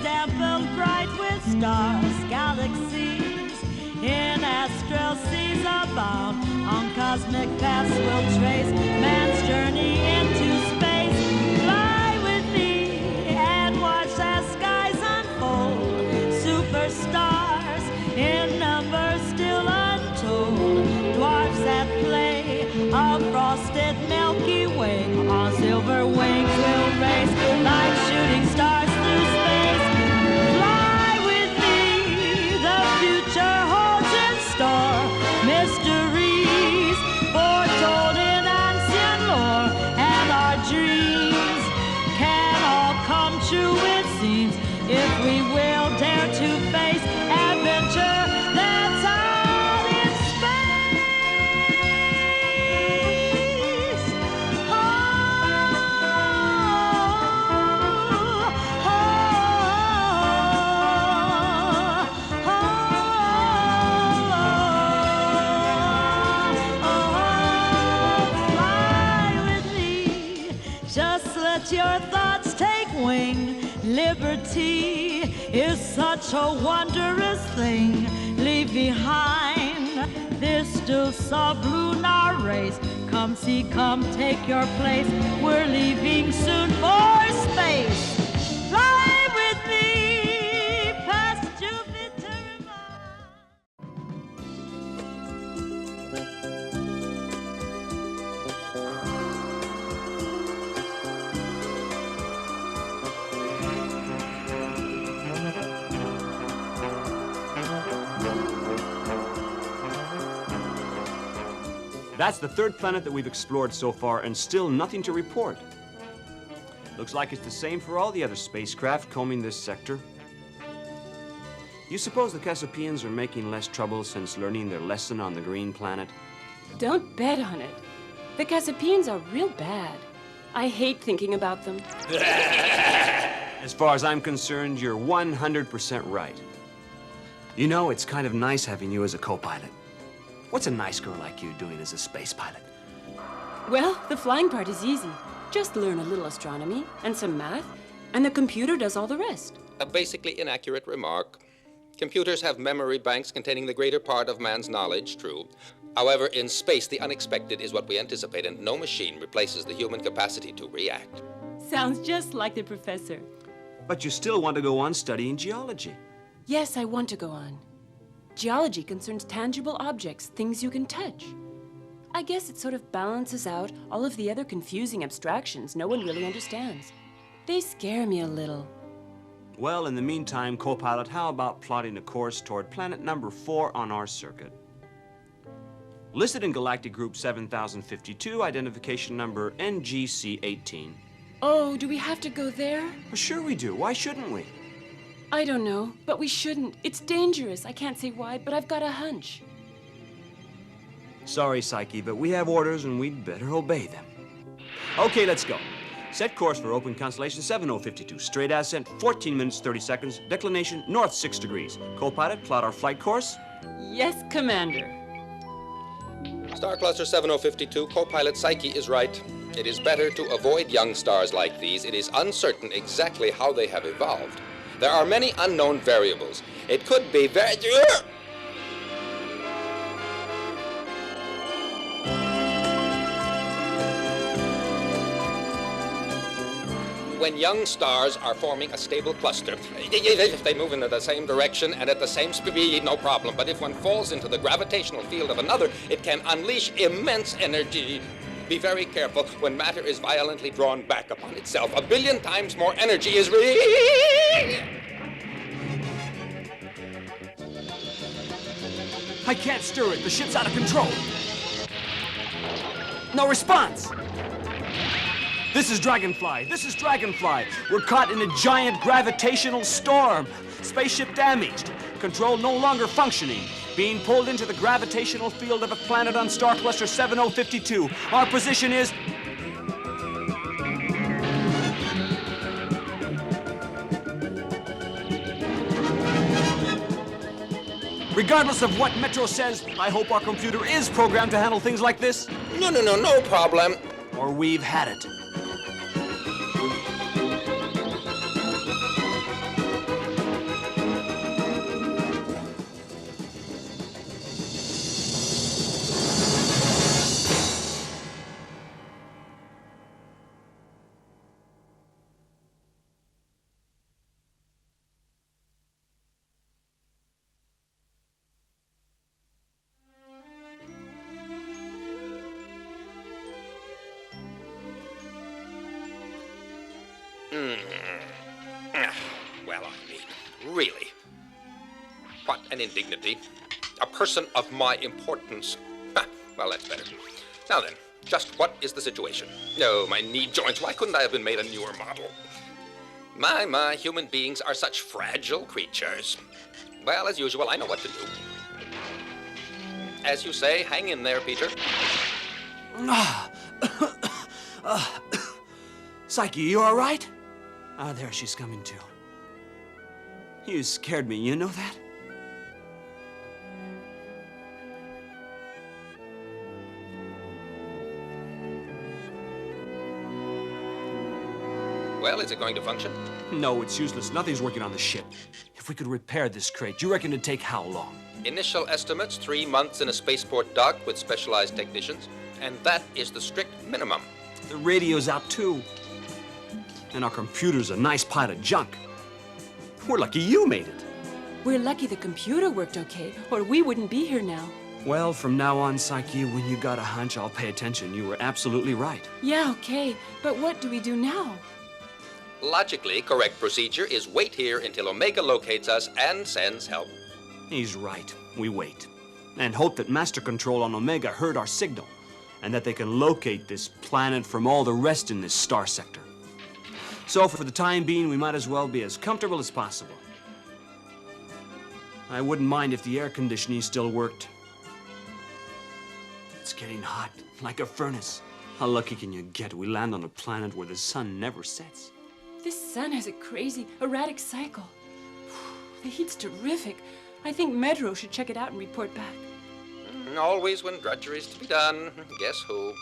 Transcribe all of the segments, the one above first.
example bright with stars, galaxies in astral seas abound. On cosmic paths we'll trace man's journey into space. Fly with me and watch as skies unfold. Superstars in numbers still untold. Dwarfs at play, a frosted Milky Way. On silver wings we'll race like shooting stars through space. Fly with me, the future holds in store mysteries foretold in ancient lore, and our dreams can all come true, it seems, if we will dare to face adventure that's out in space. Oh, oh, fly with me. Just let your thoughts take wing. Liberty is such a wondrous thing. Leave behind this still sublunary race. Come see, come take your place. We're leaving soon for space. Fly with me past Jupiter and Mars. That's the third planet that we've explored so far, and still nothing to report. Looks like it's the same for all the other spacecraft combing this sector. You suppose the Cassiopeans are making less trouble since learning their lesson on the green planet? Don't bet on it. The Cassiopeans are real bad. I hate thinking about them. As far as I'm concerned, you're 100% right. You know, it's kind of nice having you as a co-pilot. What's a nice girl like you doing as a space pilot? Well, the flying part is easy. Just learn a little astronomy and some math, and the computer does all the rest. A basically inaccurate remark. Computers have memory banks containing the greater part of man's knowledge, true. However, in space, the unexpected is what we anticipate, and no machine replaces the human capacity to react. Sounds just like the professor. But you still want to go on studying geology. Yes, I want to go on. Geology concerns tangible objects, things you can touch. I guess it sort of balances out all of the other confusing abstractions no one really understands. They scare me a little. Well, in the meantime, co-pilot, how about plotting a course toward planet number 4 on our circuit? Listed in Galactic Group 7052, identification number NGC-18. Oh, do we have to go there? Well, sure we do. Why shouldn't we? I don't know, but we shouldn't. It's dangerous. I can't say why, but I've got a hunch. Sorry, Psyche, but we have orders and we'd better obey them. Okay, let's go. Set course for open constellation 7052. Straight ascent, 14 minutes, 30 seconds. Declination, north 6 degrees. Co-pilot, plot our flight course. Yes, Commander. Star Cluster 7052, co-pilot Psyche is right. It is better to avoid young stars like these. It is uncertain exactly how they have evolved. There are many unknown variables. It could be very... When young stars are forming a stable cluster, if they move in the same direction and at the same speed, no problem. But if one falls into the gravitational field of another, it can unleash immense energy. Be very careful when matter is violently drawn back upon itself. 1 billion times more energy is I can't stir it. The ship's out of control. No response. This is Dragonfly. This is Dragonfly. We're caught in a giant gravitational storm. Spaceship damaged. Control no longer functioning. Being pulled into the gravitational field of a planet on Star Cluster 7052. Our position is... Regardless of what Metro says, I hope our computer is programmed to handle things like this. No problem. Or we've had it. mean? Really? What an indignity. A person of my importance. Ha, well, that's better. Now then, just what is the situation? Oh, my knee joints, why couldn't I have been made a newer model? My, human beings are such fragile creatures. Well, as usual, I know what to do. As you say, hang in there, Peter. Psyche, you all right? Ah, there she's coming to. You scared me, you know that? Well, is it going to function? No, it's useless. Nothing's working on the ship. If we could repair this crate, you reckon it'd take how long? Initial estimates, 3 months in a spaceport dock with specialized technicians. And that is the strict minimum. The radio's out, too. And our computer's a nice pile of junk. We're lucky you made it. We're lucky the computer worked okay, or we wouldn't be here now. Well, from now on, Psyche, when you got a hunch, I'll pay attention. You were absolutely right. Yeah, okay. But what do we do now? Logically correct procedure is wait here until Omega locates us and sends help. He's right. We wait. And hope that Master Control on Omega heard our signal, and that they can locate this planet from all the rest in this star sector. So for the time being, we might as well be as comfortable as possible. I wouldn't mind if the air conditioning still worked. It's getting hot, like a furnace. How lucky can you get? We land on a planet where the sun never sets. This sun has a crazy, erratic cycle. The heat's terrific. I think Metro should check it out and report back. Always when drudgery's to be done. Guess who?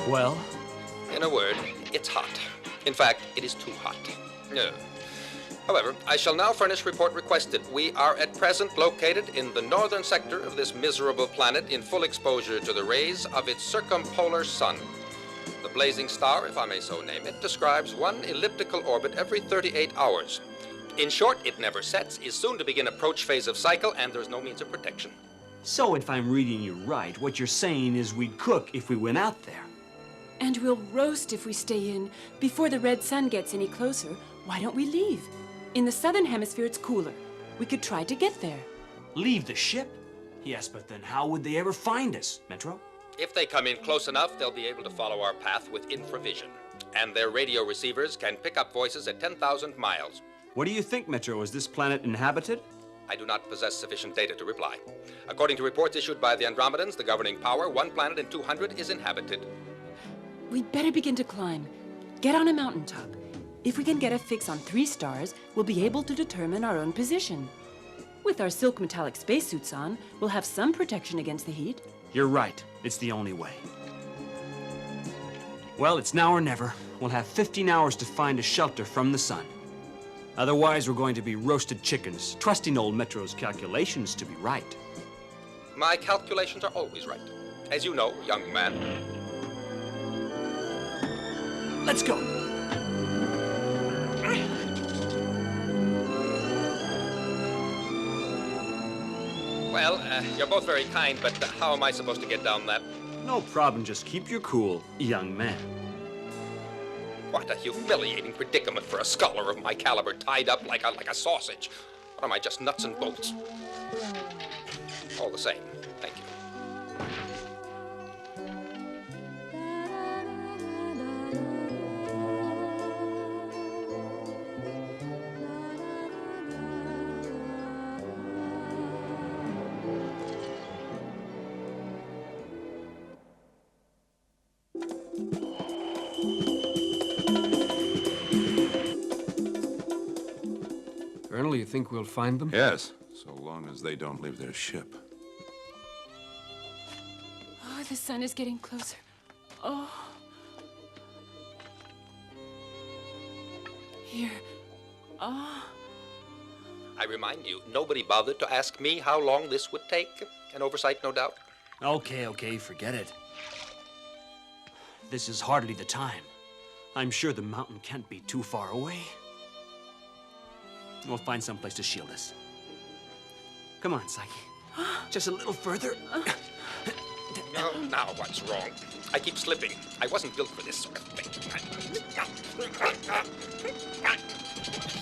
Well? In a word, it's hot. In fact, it is too hot. No. However, I shall now furnish report requested. We are at present located in the northern sector of this miserable planet in full exposure to the rays of its circumpolar sun. The blazing star, if I may so name it, describes one elliptical orbit every 38 hours. In short, it never sets, is soon to begin approach phase of cycle, and there's no means of protection. So if I'm reading you right, what you're saying is we'd cook if we went out there. And we'll roast if we stay in. Before the red sun gets any closer, why don't we leave? In the southern hemisphere, it's cooler. We could try to get there. Leave the ship? Yes, but then how would they ever find us, Metro? If they come in close enough, they'll be able to follow our path with infravision. And their radio receivers can pick up voices at 10,000 miles. What do you think, Metro? Is this planet inhabited? I do not possess sufficient data to reply. According to reports issued by the Andromedans, the governing power, one planet in 200 is inhabited. We'd better begin to climb. Get on a mountaintop. If we can get a fix on 3 stars, we'll be able to determine our own position. With our silk metallic spacesuits on, we'll have some protection against the heat. You're right. It's the only way. Well, it's now or never. We'll have 15 hours to find a shelter from the sun. Otherwise, we're going to be roasted chickens, trusting old Metro's calculations to be right. My calculations are always right. As you know, young man. Let's go. Well, you're both very kind, but how am I supposed to get down that? No problem. Just keep your cool, young man. What a humiliating predicament for a scholar of my caliber, tied up like a sausage. What am I, just nuts and bolts? All the same, thank you. Colonel, you think we'll find them? Yes, so long as they don't leave their ship. Oh, the sun is getting closer. Oh. Here. Ah. I remind you, nobody bothered to ask me how long this would take. An oversight, no doubt. Okay, forget it. This is hardly the time. I'm sure the mountain can't be too far away. We'll find some place to shield us. Come on, Psyche. Just a little further. No, now what's wrong? I keep slipping. I wasn't built for this sort of thing.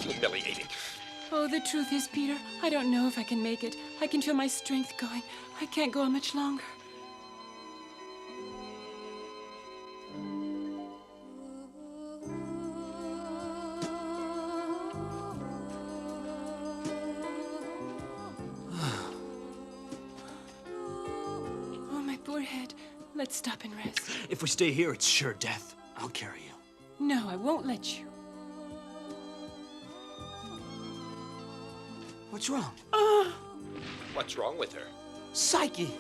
Humiliating. Oh, the truth is, Peter, I don't know if I can make it. I can feel my strength going. I can't go on much longer. Oh, my poor head. Let's stop and rest. If we stay here, it's sure death. I'll carry you. No, I won't let you. What's wrong? What's wrong with her? Psyche!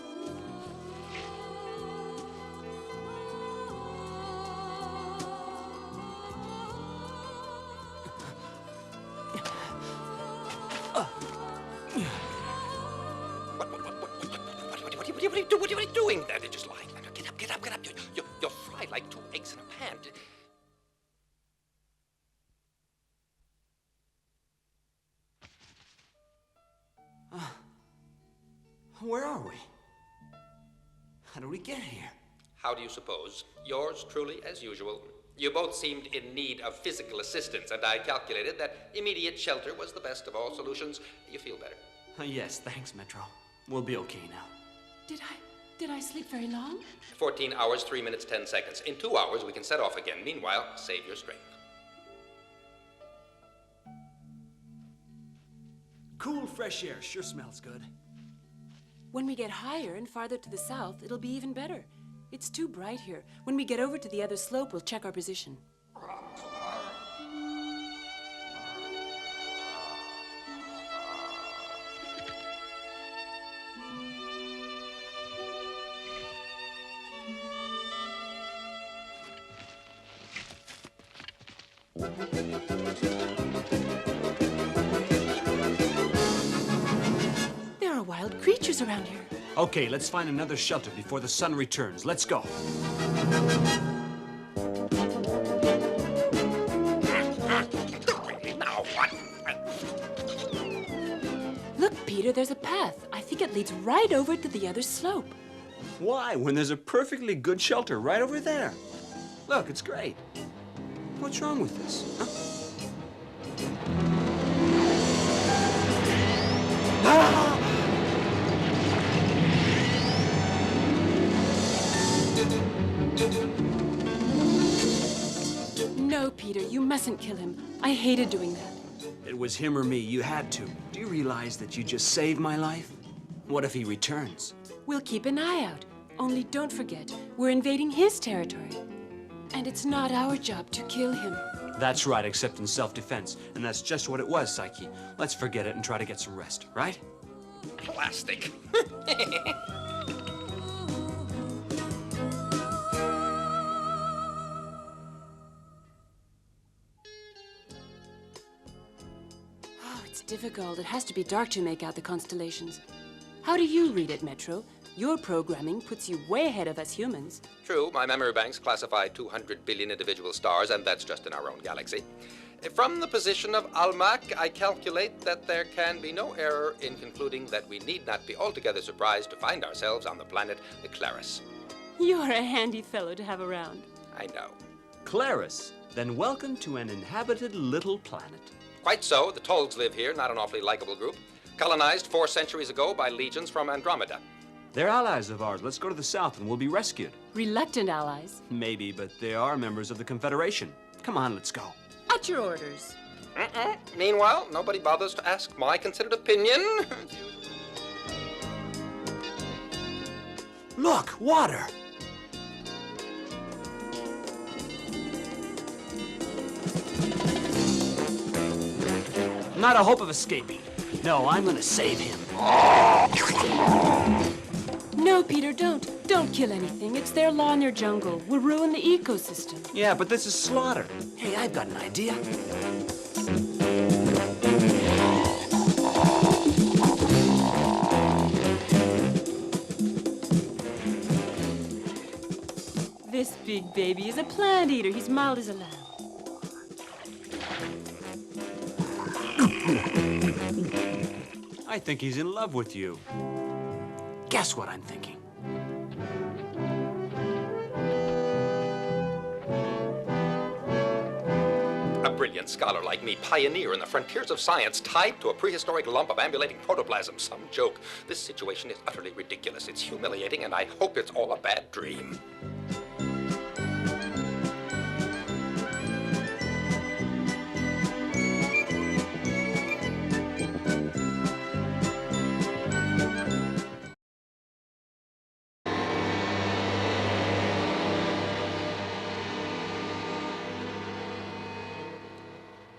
What are you doing there? They're just lying. Get up. You're fried like 2 eggs in a pan. Where are we? How did we get here? How do you suppose? Yours truly, as usual. You both seemed in need of physical assistance, and I calculated that immediate shelter was the best of all solutions. You feel better. Yes, thanks, Metro. We'll be okay now. Did I sleep very long? 14 hours, 3 minutes, 10 seconds. In 2 hours, we can set off again. Meanwhile, save your strength. Cool, fresh air. Sure smells good. When we get higher and farther to the south, it'll be even better. It's too bright here. When we get over to the other slope, we'll check our position. There are wild creatures around here. Okay, let's find another shelter before the sun returns. Let's go. Now what? Look, Peter, there's a path. I think it leads right over to the other slope. Why, when there's a perfectly good shelter right over there? Look, it's great. What's wrong with this? Huh? Ah! No, Peter, you mustn't kill him. I hated doing that. It was him or me. You had to. Do you realize that you just saved my life? What if he returns? We'll keep an eye out. Only don't forget, we're invading his territory. And it's not our job to kill him. That's right, except in self-defense. And that's just what it was, Psyche. Let's forget it and try to get some rest, right? Plastic. Oh, it's difficult. It has to be dark to make out the constellations. How do you read it, Metro? Your programming puts you way ahead of us humans. True, my memory banks classify 200 billion individual stars, and that's just in our own galaxy. From the position of Almach, I calculate that there can be no error in concluding that we need not be altogether surprised to find ourselves on the planet Claris. You're a handy fellow to have around. I know. Claris, then welcome to an inhabited little planet. Quite so. The Tolgs live here, not an awfully likable group. Colonized 4 centuries ago by legions from Andromeda. They're allies of ours. Let's go to the south and we'll be rescued. Reluctant allies. Maybe, but they are members of the Confederation. Come on, let's go. At your orders. Meanwhile, nobody bothers to ask my considered opinion. Look, water! Not a hope of escaping. No, I'm gonna save him. No, Peter, don't. Don't kill anything. It's their law in their jungle. We'll ruin the ecosystem. Yeah, but this is slaughter. Hey, I've got an idea. This big baby is a plant eater. He's mild as a lamb. I think he's in love with you. Guess what I'm thinking? A brilliant scholar like me, pioneer in the frontiers of science, tied to a prehistoric lump of ambulating protoplasm. Some joke. This situation is utterly ridiculous. It's humiliating, and I hope it's all a bad dream.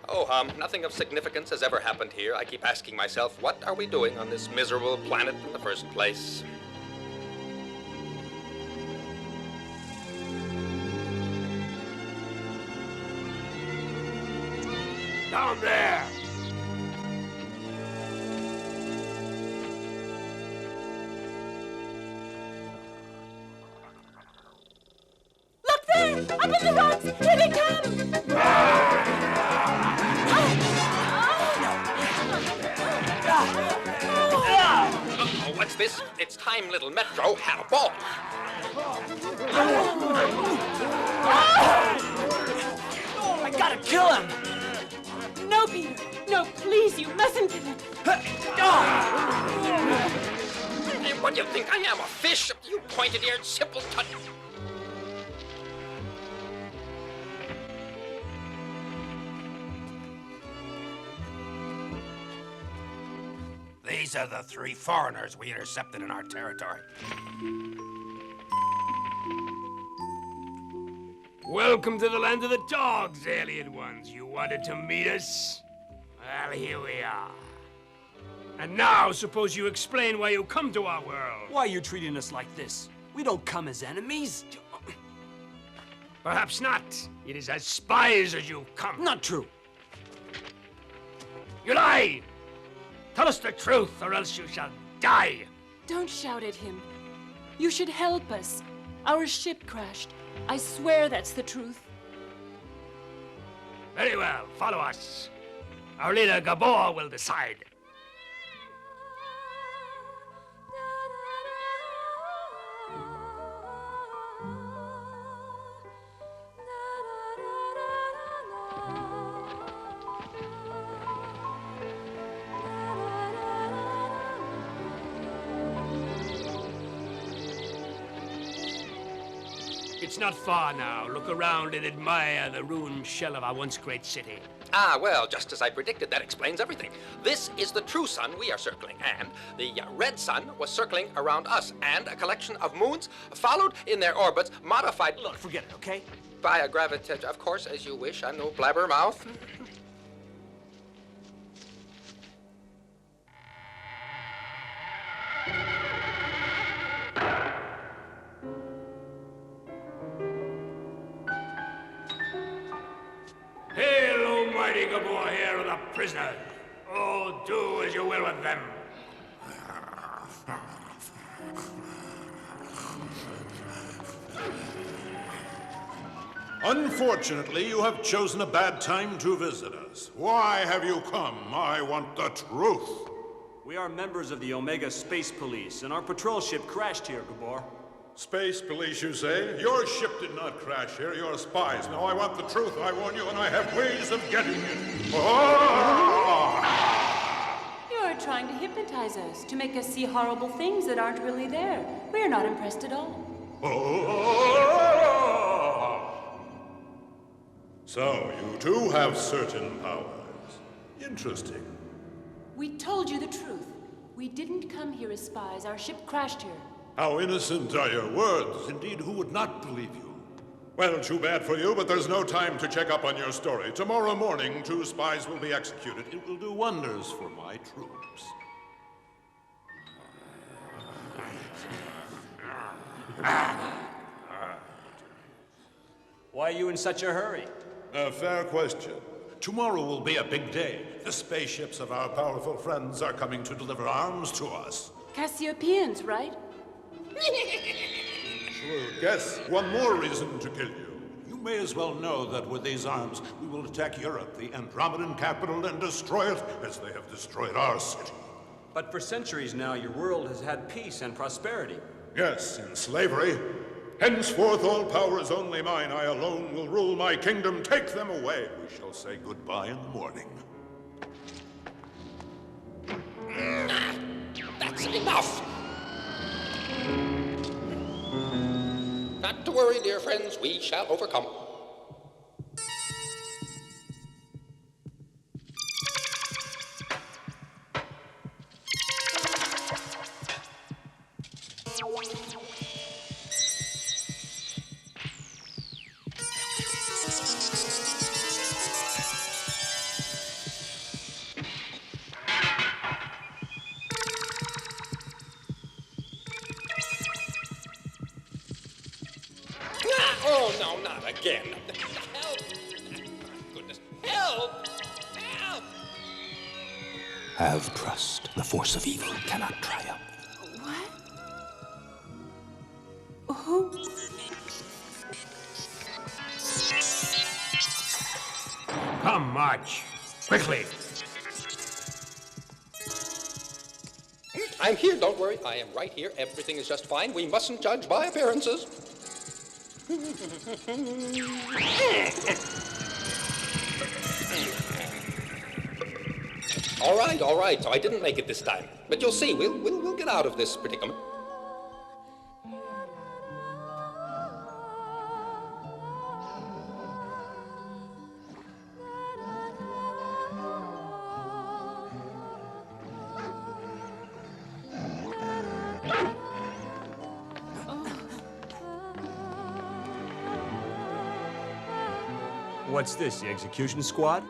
Oh, nothing of significance has ever happened here. I keep asking myself, what are we doing on this miserable planet in the first place? Down there! Look there! Up in the rocks! Here they come! Oh, what's this? It's time Little Metro had a ball. I gotta kill him! No, Peter! No, please, you mustn't kill him! Hey, what do you think I am, a fish? You pointed-eared simpleton. These are the 3 foreigners we intercepted in our territory. Welcome to the land of the dogs, alien ones. You wanted to meet us? Well, here we are. And now, suppose you explain why you come to our world. Why are you treating us like this? We don't come as enemies. Perhaps not. It is as spies as you come. Not true. You lie! Tell us the truth, or else you shall die! Don't shout at him. You should help us. Our ship crashed. I swear that's the truth. Very well, follow us. Our leader, Gabor, will decide. It's not far now. Look around and admire the ruined shell of our once great city. Ah, well, just as I predicted, that explains everything. This is the true sun we are circling, and the red sun was circling around us, and a collection of moons followed in their orbits, modified... Look, forget it, okay? By a gravitation... Of course, as you wish. I'm no blabbermouth. Hail, almighty Gabor, here are the prisoners. Oh, do as you will with them. Unfortunately, you have chosen a bad time to visit us. Why have you come? I want the truth. We are members of the Omega Space Police, and our patrol ship crashed here, Gabor. Space police, you say? Your ship did not crash here. You're spies. Now I want the truth, I warn you, and I have ways of getting it. Oh! You're trying to hypnotize us, to make us see horrible things that aren't really there. We're not impressed at all. Oh! So, you do have certain powers. Interesting. We told you the truth. We didn't come here as spies. Our ship crashed here. How innocent are your words. Indeed, who would not believe you? Well, too bad for you, but there's no time to check up on your story. Tomorrow morning, 2 spies will be executed. It will do wonders for my troops. Why are you in such a hurry? A fair question. Tomorrow will be a big day. The spaceships of our powerful friends are coming to deliver arms to us. Cassiopeians, right? Shrewd guess. One more reason to kill you. You may as well know that with these arms, we will attack Europe, the Andromedan capital, and destroy it as they have destroyed our city. But for centuries now, your world has had peace and prosperity. Yes, in slavery. Henceforth, all power is only mine. I alone will rule my kingdom. Take them away. We shall say goodbye in the morning. That's enough! Not to worry, dear friends, we shall overcome. Oh, no, not again. Help! Goodness, help! Help! Have trust. The force of evil cannot triumph. What? Who? Come, march. Quickly. I'm here, don't worry. I am right here. Everything is just fine. We mustn't judge by appearances. All right. So I didn't make it this time. But you'll see, we'll get out of this predicament. What's this, the execution squad?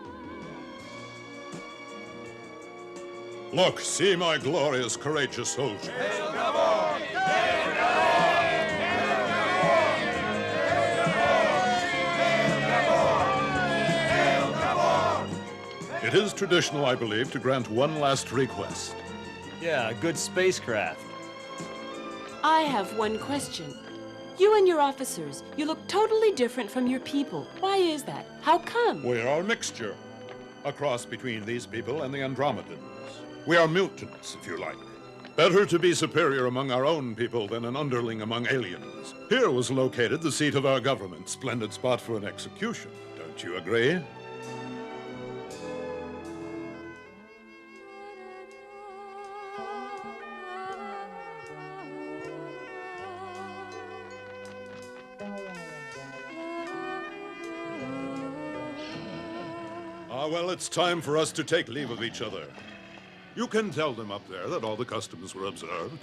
Look, see my glorious, courageous soldiers. It is traditional, I believe, to grant one last request. Yeah, a good spacecraft. I have one question. You and your officers, you look totally different from your people. Why is that? How come? We are a mixture. A cross between these people and the Andromedans. We are mutants, if you like. Better to be superior among our own people than an underling among aliens. Here was located the seat of our government. Splendid spot for an execution. Don't you agree? Well, it's time for us to take leave of each other. You can tell them up there that all the customs were observed.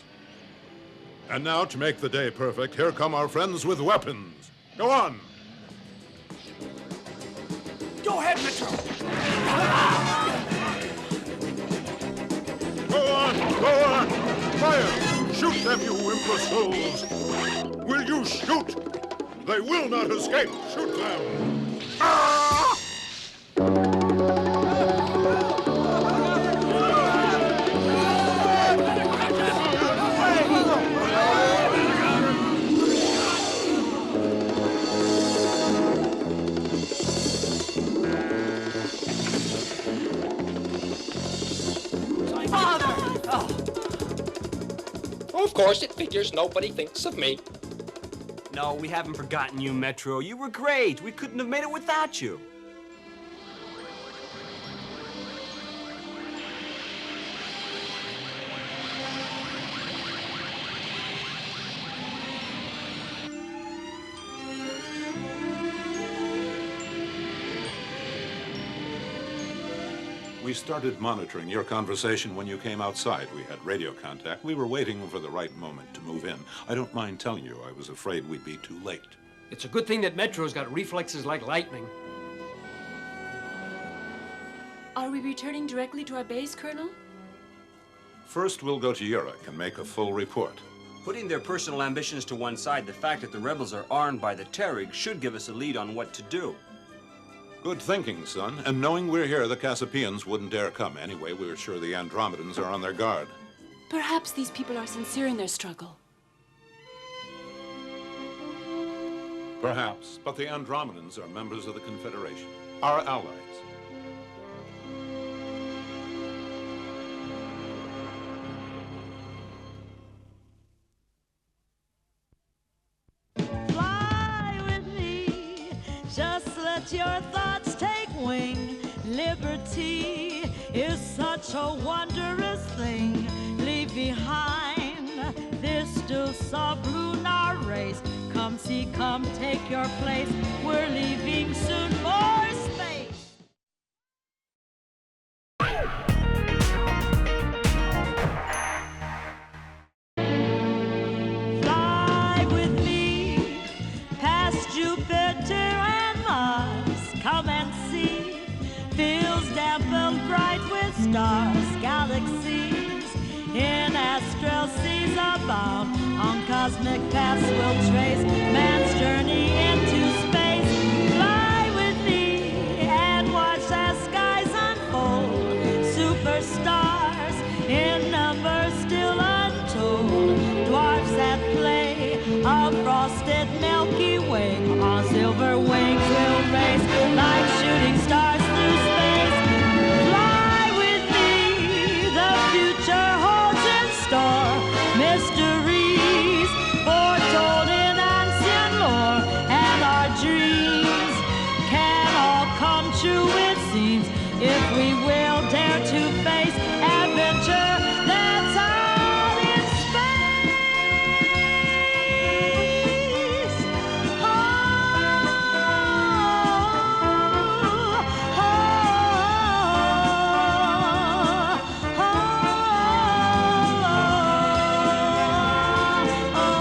And now, to make the day perfect, here come our friends with weapons. Go on! Go ahead, Metro! Go on! Go on! Fire! Shoot them, you imbeciles! Will you shoot? They will not escape! Shoot them! Ah! Of course, it figures nobody thinks of me. No, we haven't forgotten you, Metro. You were great. We couldn't have made it without you. We started monitoring your conversation when you came outside. We had radio contact. We were waiting for the right moment to move in. I don't mind telling you, I was afraid we'd be too late. It's a good thing that Metro's got reflexes like lightning. Are we returning directly to our base, Colonel? First, we'll go to Uruk and make a full report. Putting their personal ambitions to one side, the fact that the rebels are armed by the Terrig should give us a lead on what to do. Good thinking, son. And knowing we're here, the Cassiopeans wouldn't dare come. Anyway, we're sure the Andromedans are on their guard. Perhaps these people are sincere in their struggle. Perhaps, but the Andromedans are members of the Confederation, our allies. Fly with me, just let your thoughts take wing. Liberty is such a wondrous thing. Leave behind this still sublunary race. Come see, come take your place. We're leaving soon for space. Fly with me past Jupiter and Mars. Come and see fields dappled bright with stars, galaxies in astral seas abound. On cosmic paths we'll trace man's journey into space. Fly with me and watch as skies unfold. Superstars in numbers still untold. Dwarfs at play, a frosted Milky Way. On silver wings we'll race like shooting stars through space. Fly with me, the future holds in store mysteries foretold in ancient lore, and our dreams can all come true, it seems, if we will dare to face adventure that's out in space. Oh, oh,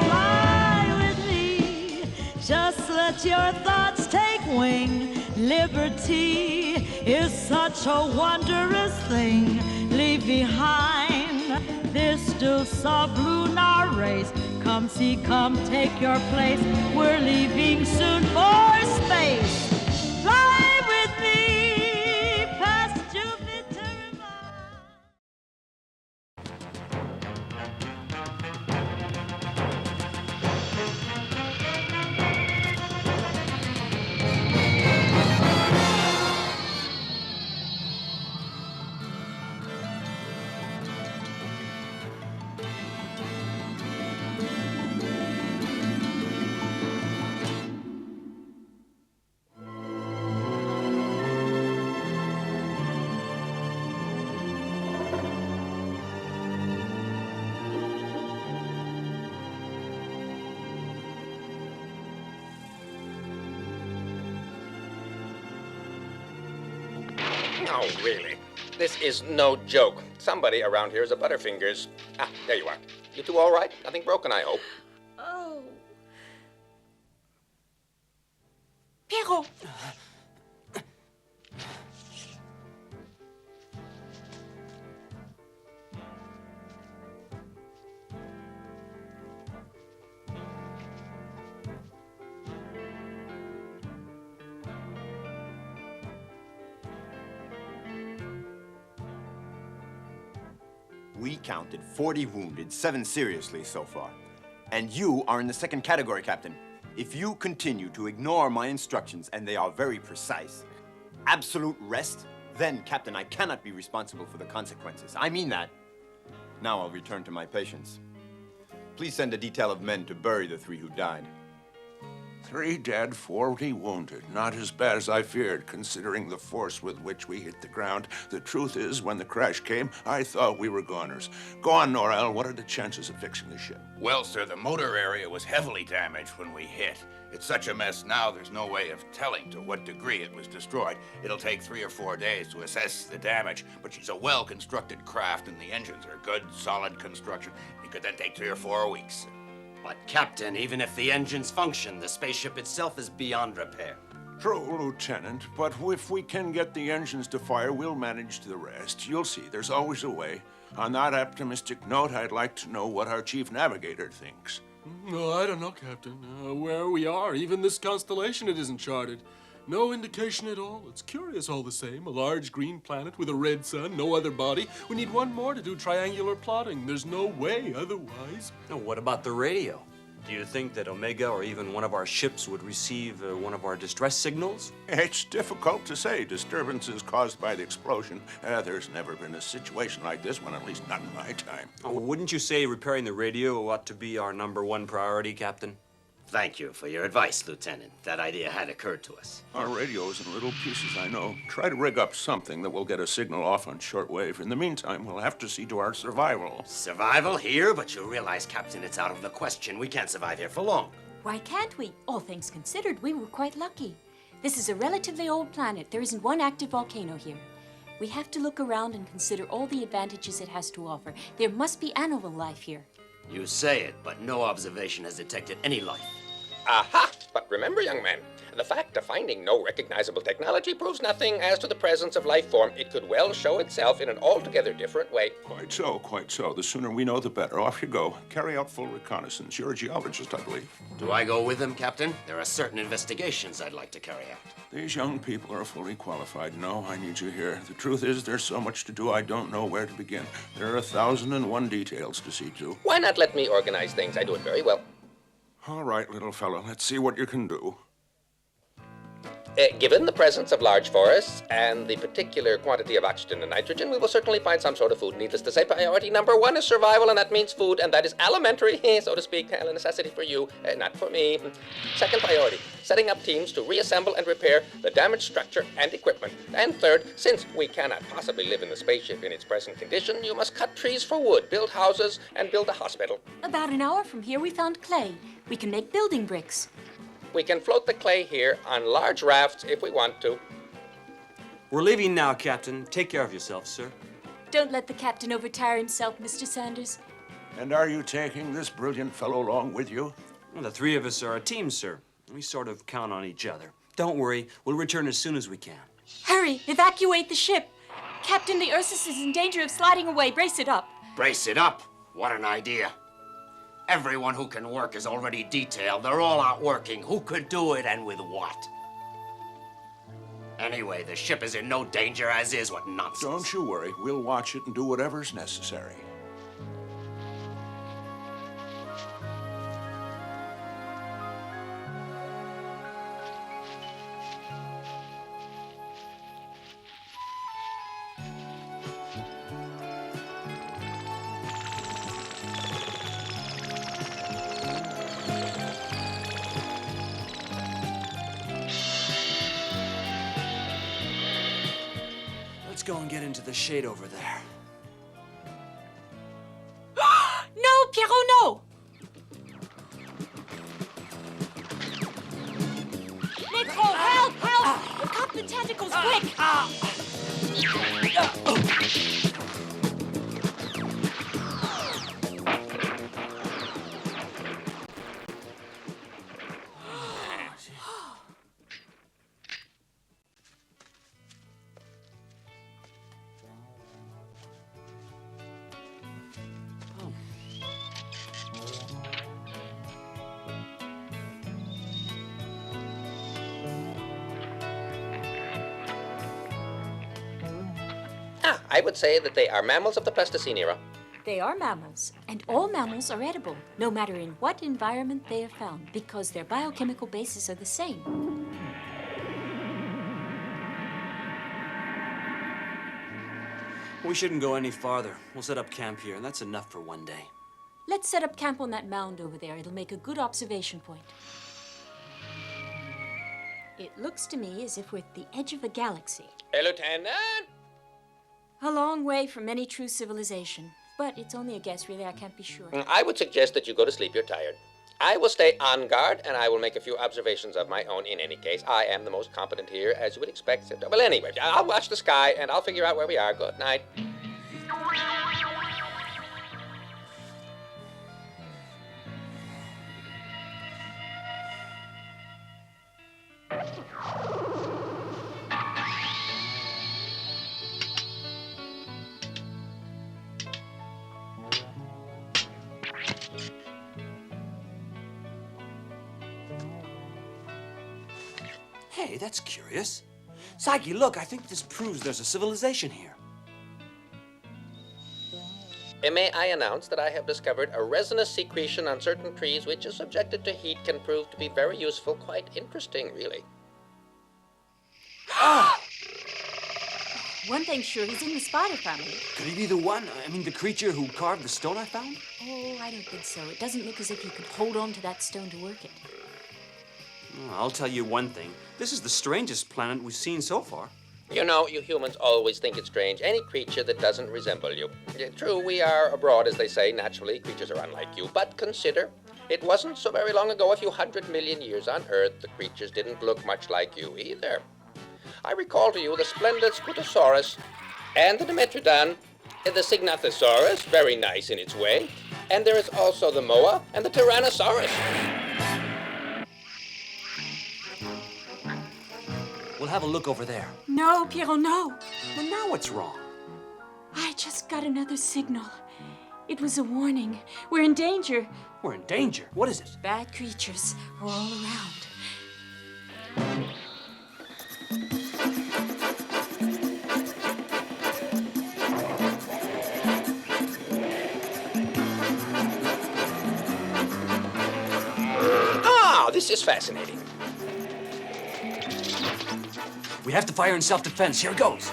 fly with me. Just let your thoughts take wing. Liberty is such a wondrous thing. Leave behind this still sublunary race. Come see, come take your place. We're leaving soon for space. Fly with me past Jupiter and Mars. No, really. This is no joke. Somebody around here is a Butterfingers. Ah, there you are. You two all right? Nothing broken, I hope. Oh. Pierrot! We counted 40 wounded, 7 seriously so far. And you are in the second category, Captain. If you continue to ignore my instructions, and they are very precise, absolute rest, then, Captain, I cannot be responsible for the consequences. I mean that. Now I'll return to my patients. Please send a detail of men to bury the 3 who died. 3 dead, 40 wounded. Not as bad as I feared, considering the force with which we hit the ground. The truth is, when the crash came, I thought we were goners. Go on, Norel. What are the chances of fixing the ship? Well, sir, the motor area was heavily damaged when we hit. It's such a mess now, there's no way of telling to what degree it was destroyed. It'll take 3 or 4 days to assess the damage, but she's a well-constructed craft, and the engines are good, solid construction. It could then take 3 or 4 weeks. But, Captain, even if the engines function, the spaceship itself is beyond repair. True, Lieutenant, but if we can get the engines to fire, we'll manage the rest. You'll see, there's always a way. On that optimistic note, I'd like to know what our chief navigator thinks. No, I don't know, Captain. Where we are, even this constellation, it isn't charted. No indication at all. It's curious all the same. A large green planet with a red sun, no other body. We need one more to do triangular plotting. There's no way otherwise. Now, what about the radio? Do you think that Omega or even one of our ships would receive one of our distress signals? It's difficult to say. Disturbances caused by the explosion. There's never been a situation like this one, at least not in my time. Oh, wouldn't you say repairing the radio ought to be our #1 priority, Captain? Thank you for your advice, Lieutenant. That idea had occurred to us. Our radio's in little pieces, I know. Try to rig up something that will get a signal off on shortwave. In the meantime, we'll have to see to our survival. Survival here? But you realize, Captain, it's out of the question. We can't survive here for long. Why can't we? All things considered, we were quite lucky. This is a relatively old planet. There isn't one active volcano here. We have to look around and consider all the advantages it has to offer. There must be animal life here. You say it, but no observation has detected any life. Aha! But remember, young man, the fact of finding no recognizable technology proves nothing as to the presence of life form. It could well show itself in an altogether different way. Quite so, quite so. The sooner we know, the better. Off you go. Carry out full reconnaissance. You're a geologist, I believe. Do I go with them, Captain? There are certain investigations I'd like to carry out. These young people are fully qualified. No, I need you here. The truth is, there's so much to do, I don't know where to begin. There are 1,001 details to see to. Why not let me organize things? I do it very well. All right, little fellow. Let's see what you can do. Given the presence of large forests and the particular quantity of oxygen and nitrogen, we will certainly find some sort of food. Needless to say, priority #1 is survival, and that means food, and that is alimentary, so to speak, a necessity for you, not for me. Second priority, setting up teams to reassemble and repair the damaged structure and equipment. And third, since we cannot possibly live in the spaceship in its present condition, you must cut trees for wood, build houses, and build a hospital. About an hour from here, we found clay. We can make building bricks. We can float the clay here on large rafts if we want to. We're leaving now, Captain. Take care of yourself, sir. Don't let the captain overtire himself, Mr. Sanders. And are you taking this brilliant fellow along with you? Well, the three of us are a team, sir. We sort of count on each other. Don't worry, we'll return as soon as we can. Hurry, evacuate the ship. Captain, the Ursus is in danger of sliding away. Brace it up. Brace it up? What an idea. Everyone who can work is already detailed. They're all out working. Who could do it and with what? Anyway, the ship is in no danger as is. What nonsense. Don't you worry. We'll watch it and do whatever's necessary. Let's go and get into the shade over there. No, Pierrot, no! Nico, help, help! Cut the tentacles, quick! I would say that they are mammals of the Pleistocene era. They are mammals, and all mammals are edible, no matter in what environment they are found, because their biochemical bases are the same. We shouldn't go any farther. We'll set up camp here, and that's enough for one day. Let's set up camp on that mound over there. It'll make a good observation point. It looks to me as if we're at the edge of a galaxy. Hey, Lieutenant! A long way from any true civilization. But it's only a guess, really. I can't be sure. I would suggest that you go to sleep. You're tired. I will stay on guard, and I will make a few observations of my own in any case. I am the most competent here, as you would expect. Well, anyway, I'll watch the sky, and I'll figure out where we are. Good night. Hey, that's curious. Psyche, look, I think this proves there's a civilization here. May I announce that I have discovered a resinous secretion on certain trees which, if subjected to heat, can prove to be very useful, quite interesting, really. One thing's sure, he's in the spider family. Could he be the one? I mean, the creature who carved the stone I found? Oh, I don't think so. It doesn't look as if he could hold on to that stone to work it. I'll tell you one thing. This is the strangest planet we've seen so far. You know, you humans always think it strange, any creature that doesn't resemble you. True, we are abroad, as they say. Naturally, creatures are unlike you. But consider, it wasn't so very long ago, a few 100 million years on Earth, the creatures didn't look much like you either. I recall to you the splendid Scutosaurus, and the Dimetrodon, the Signathosaurus, very nice in its way, and there is also the Moa and the Tyrannosaurus. We'll have a look over there. No, Pierrot, no. Well, now what's wrong? I just got another signal. It was a warning. We're in danger. We're in danger? What is it? Bad creatures are all around. Ah, this is fascinating. We have to fire in self-defense. Here it goes.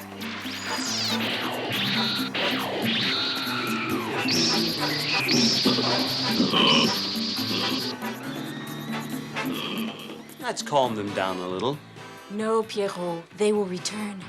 Let's calm them down a little. No, Pierrot, they will return.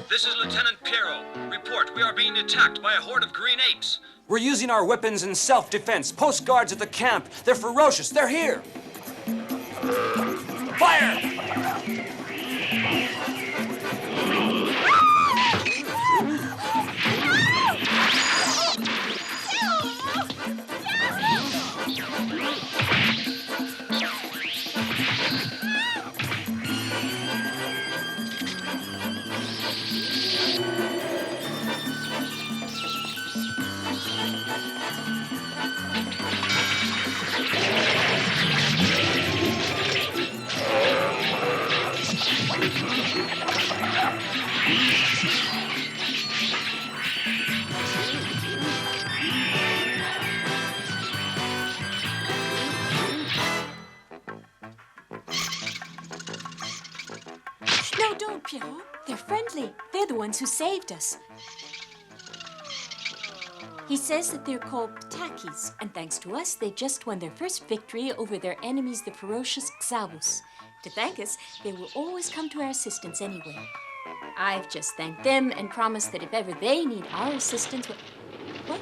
This is Lieutenant Pierrot. Report, we are being attacked by a horde of green apes. We're using our weapons in self-defense. Postguards at the camp. They're ferocious. They're here. Fire! No, don't, Pierrot. They're friendly. They're the ones who saved us. He says that they're called Ptakis, and thanks to us, they just won their first victory over their enemies, the ferocious Xabus. To thank us, they will always come to our assistance anyway. I've just thanked them and promised that if ever they need our assistance... What?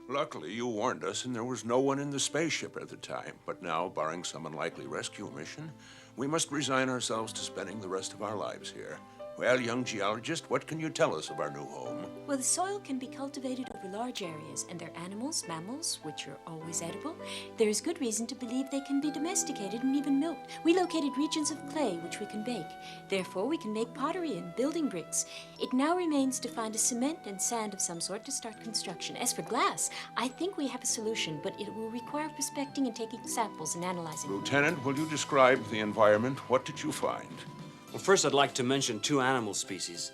Luckily, you warned us, and there was no one in the spaceship at the time. But now, barring some unlikely rescue mission, we must resign ourselves to spending the rest of our lives here. Well, young geologist, what can you tell us of our new home? Well, the soil can be cultivated over large areas, and their animals, mammals, which are always edible, there is good reason to believe they can be domesticated and even milked. We located regions of clay which we can bake. Therefore, we can make pottery and building bricks. It now remains to find a cement and sand of some sort to start construction. As for glass, I think we have a solution, but it will require prospecting and taking samples and analyzing. Lieutenant, will you describe the environment? What did you find? Well, first I'd like to mention two animal species.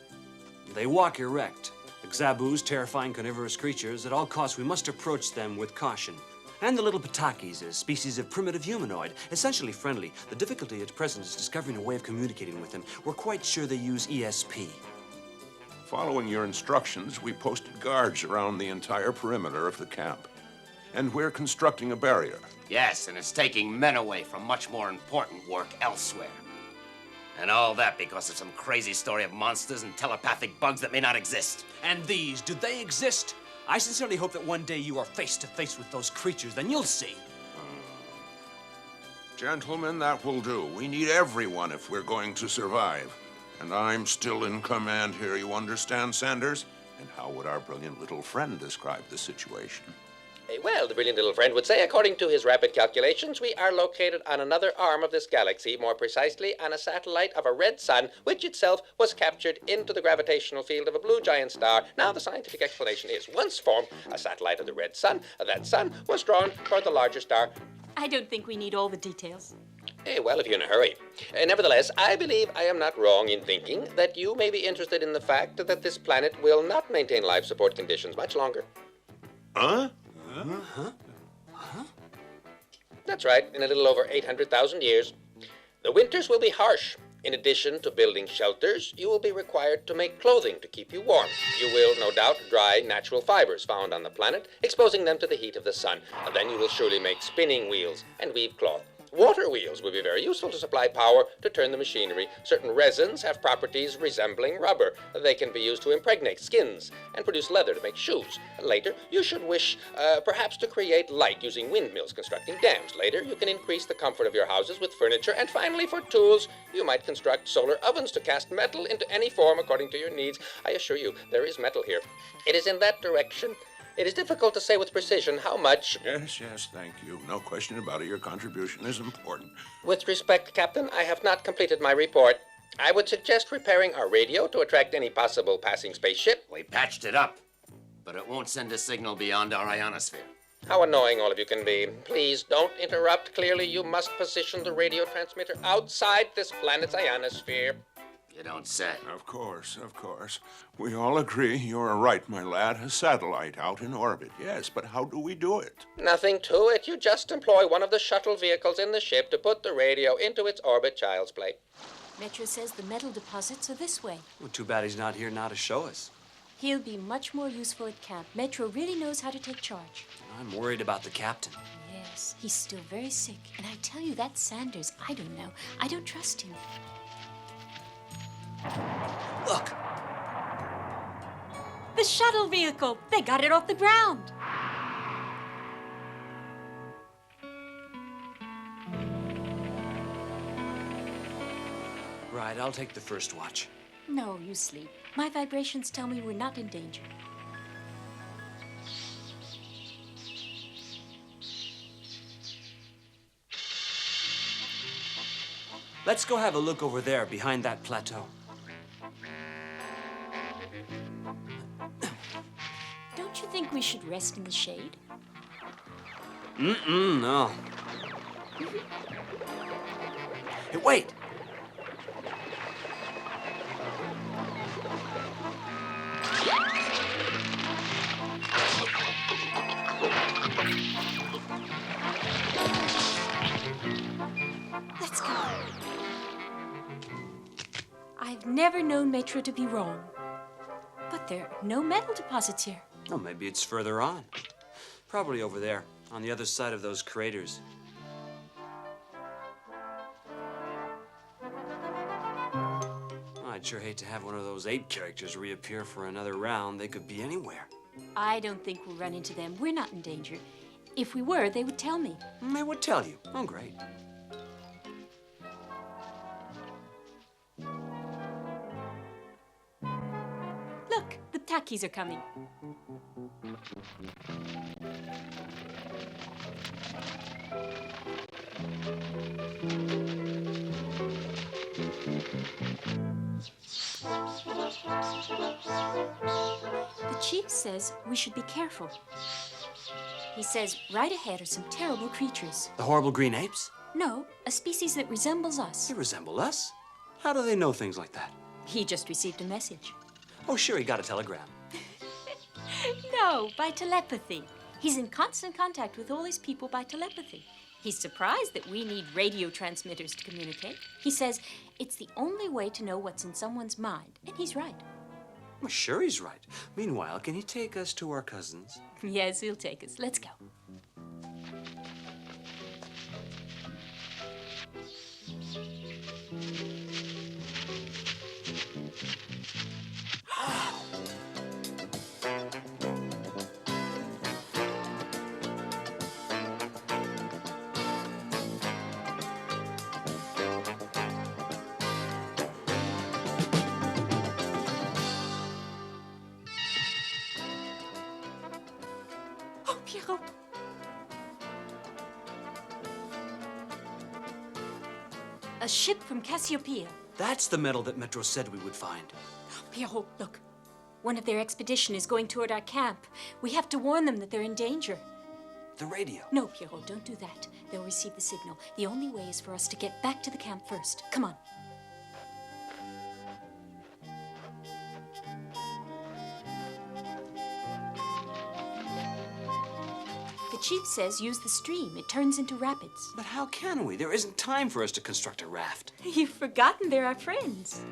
They walk erect. The Xabus, terrifying carnivorous creatures. At all costs, we must approach them with caution. And the little Patakis, a species of primitive humanoid, essentially friendly. The difficulty at present is discovering a way of communicating with them. We're quite sure they use ESP. Following your instructions, we posted guards around the entire perimeter of the camp. And we're constructing a barrier. Yes, and it's taking men away from much more important work elsewhere. And all that because of some crazy story of monsters and telepathic bugs that may not exist. And these, do they exist? I sincerely hope that one day you are face to face with those creatures, then you'll see. Gentlemen, that will do. We need everyone if we're going to survive. And I'm still in command here, you understand, Sanders? And how would our brilliant little friend describe the situation? Well, the brilliant little friend would say, according to his rapid calculations, we are located on another arm of this galaxy, more precisely on a satellite of a red sun, which itself was captured into the gravitational field of a blue giant star. Now, the scientific explanation is, once formed a satellite of the red sun, that sun was drawn toward the larger star. I don't think we need all the details. Well, if you're in a hurry. Nevertheless, I believe I am not wrong in thinking that you may be interested in the fact that this planet will not maintain life support conditions much longer. Huh? That's right, in a little over 800,000 years. The winters will be harsh. In addition to building shelters, you will be required to make clothing to keep you warm. You will, no doubt, dry natural fibers found on the planet, exposing them to the heat of the sun. And then you will surely make spinning wheels and weave cloth. Water wheels will be very useful to supply power to turn the machinery. Certain resins have properties resembling rubber. They can be used to impregnate skins and produce leather to make shoes. Later, you should wish perhaps to create light using windmills constructing dams. Later, you can increase the comfort of your houses with furniture. And finally, for tools, you might construct solar ovens to cast metal into any form according to your needs. I assure you, there is metal here. It is in that direction. It is difficult to say with precision how much... Yes, thank you. No question about it. Your contribution is important. With respect, Captain, I have not completed my report. I would suggest repairing our radio to attract any possible passing spaceship. We patched it up, but it won't send a signal beyond our ionosphere. How annoying all of you can be. Please don't interrupt. Clearly, you must position the radio transmitter outside this planet's ionosphere. You don't say. Of course. We all agree you're right, my lad. A satellite out in orbit, yes, but how do we do it? Nothing to it. You just employ one of the shuttle vehicles in the ship to put the radio into its orbit, child's play. Metro says the metal deposits are this way. Well, too bad he's not here now to show us. He'll be much more useful at camp. Metro really knows how to take charge. I'm worried about the captain. Yes, he's still very sick. And I tell you, that Sanders, I don't know. I don't trust him. Look! The shuttle vehicle! They got it off the ground! Right, I'll take the first watch. No, you sleep. My vibrations tell me we're not in danger. Let's go have a look over there behind that plateau. Don't you think we should rest in the shade? No. Hey, wait! Let's go. I've never known Metro to be wrong. But there are no metal deposits here. Oh, maybe it's further on. Probably over there, on the other side of those craters. I'd sure hate to have one of those 8 characters reappear for another round. They could be anywhere. I don't think we'll run into them. We're not in danger. If we were, they would tell me. They would tell you. Oh, great. Look, the Takis are coming. The chief says we should be careful. He says right ahead are some terrible creatures. The horrible green apes? No, a species that resembles us. They resemble us? How do they know things like that? He just received a message. Oh, sure, he got a telegram. No, by telepathy. He's in constant contact with all his people by telepathy. He's surprised that we need radio transmitters to communicate. He says it's the only way to know what's in someone's mind, and he's right. Well, sure he's right. Meanwhile, can he take us to our cousins? Yes, he'll take us. Let's go. A ship from Cassiopeia. That's the metal that Metro said we would find. Pierrot, look. One of their expedition is going toward our camp. We have to warn them that they're in danger. The radio. No, Pierrot, don't do that. They'll receive the signal. The only way is for us to get back to the camp first. Come on. The chief says use the stream. It turns into rapids. But how can we? There isn't time for us to construct a raft. You've forgotten they're our friends.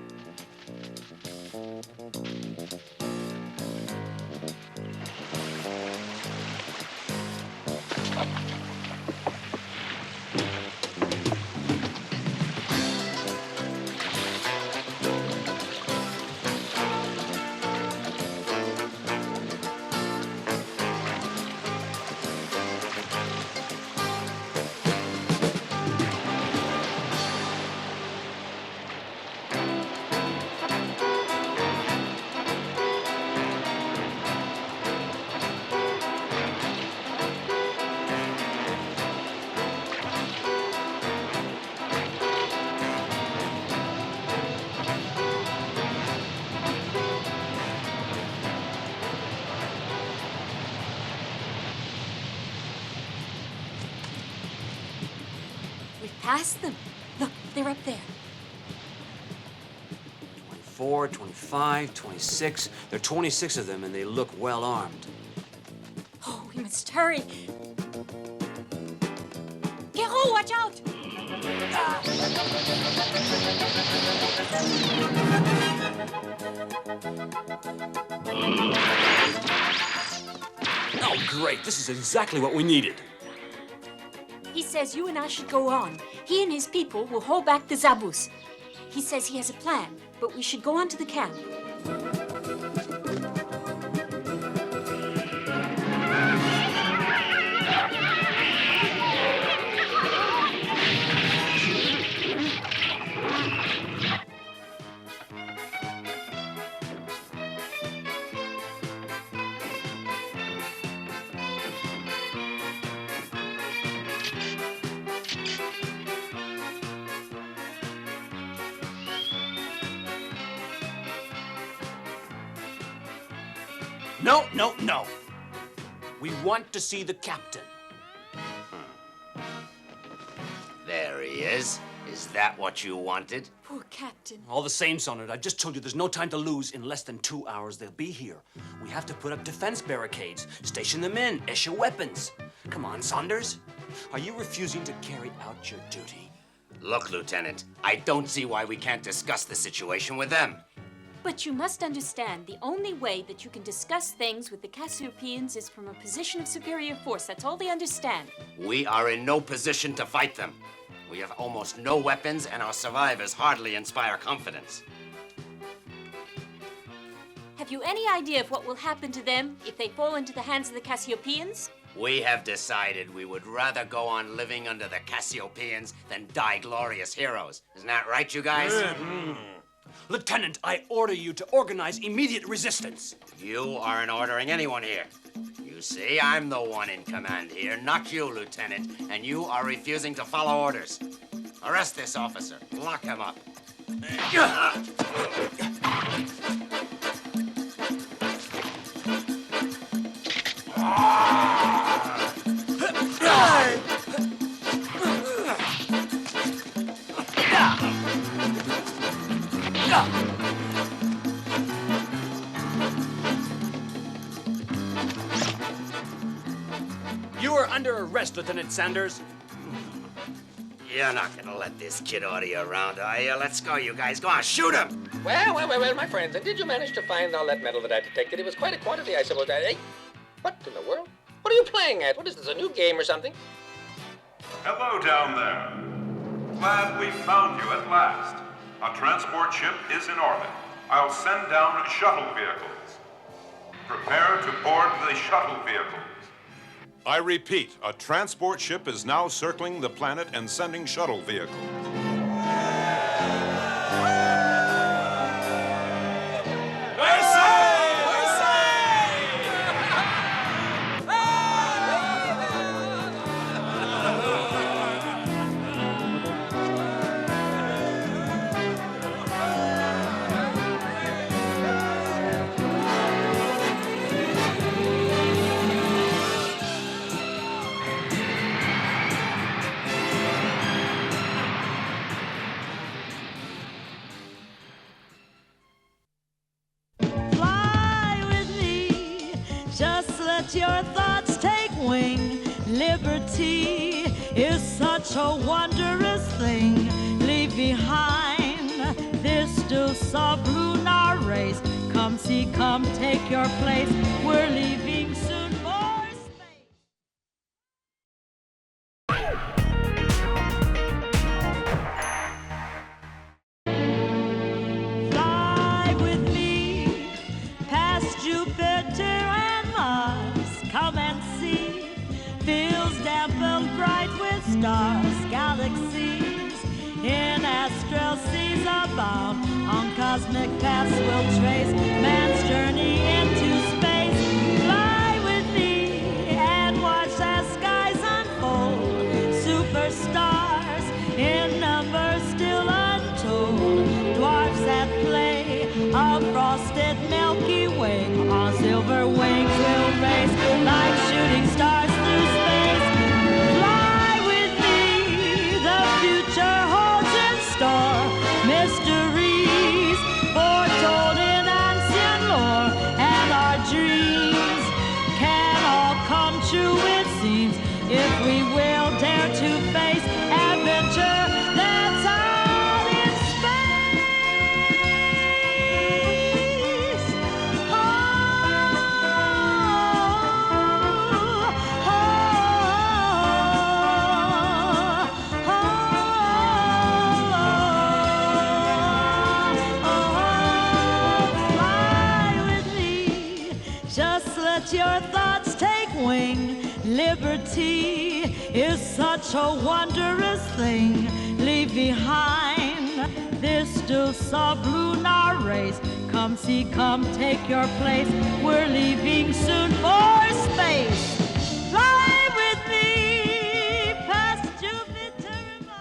Past them. Look, they're up there. 24, 25, 26. There are 26 of them, and they look well armed. Oh, we must hurry. Pierrot, watch out! Oh, great. This is exactly what we needed. He says you and I should go on. He and his people will hold back the Zabus. He says he has a plan, but we should go on to the camp. No, no, no. We want to see the captain. There he is. Is that what you wanted? Poor captain. All the same, Sonnet, I just told you there's no time to lose. In less than 2 hours, they'll be here. We have to put up defense barricades, station them in, issue weapons. Come on, Saunders. Are you refusing to carry out your duty? Look, Lieutenant, I don't see why we can't discuss the situation with them. But you must understand, the only way that you can discuss things with the Cassiopeians is from a position of superior force. That's all they understand. We are in no position to fight them. We have almost no weapons, and our survivors hardly inspire confidence. Have you any idea of what will happen to them if they fall into the hands of the Cassiopeians? We have decided we would rather go on living under the Cassiopeians than die glorious heroes. Isn't that right, you guys? Lieutenant, I order you to organize immediate resistance. You aren't ordering anyone here. You see, I'm the one in command here, not you, Lieutenant, and you are refusing to follow orders. Arrest this officer. Lock him up. under arrest, Lieutenant Sanders. You're not gonna let this kid order you around, are you? Let's go, you guys. Go on, shoot him! Well, my friends, and did you manage to find all that metal that I detected? It was quite a quantity, I suppose. Hey, what in the world? What are you playing at? What is this, a new game or something? Hello down there. Glad we found you at last. A transport ship is in orbit. I'll send down shuttle vehicles. Prepare to board the shuttle vehicles. I repeat, a transport ship is now circling the planet and sending shuttle vehicles. Your thoughts take wing. Liberty is such a wondrous thing. Leave behind this still sublunar race. Come see, come take your place. We're leaving soon for space. Fly with me past Jupiter and Mars. Come and see, fields dappled bright with stars, galaxies in astral seas abound. On cosmic paths we'll trace man's journey into space. Fly with me and watch as skies unfold. Superstars in numbers still untold. Dwarfs at play, a frosted Milky Way. On silver wings we'll race like shooting stars through space. Fly with me, the future holds in store mysteries foretold in ancient lore, and our dreams can all come true, it seems, if we will dare to face adventure that's out in space. Your thoughts take wing. Liberty is such a wondrous thing. Leave behind this still sublunar race. Come see, come take your place. We're leaving soon for space. Fly with me past Jupiter and Mars.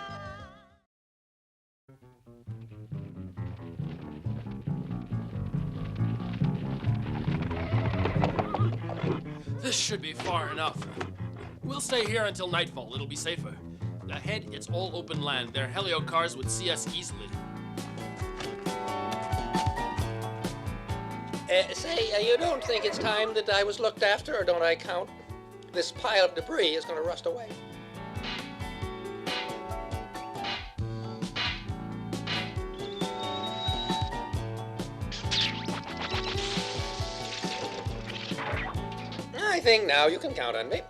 This should be far enough. We'll stay here until nightfall. It'll be safer. Ahead, it's all open land. Their helio cars would see us easily. Say, you don't think it's time that I was looked after, or don't I count? This pile of debris is going to rust away. I think now you can count on me.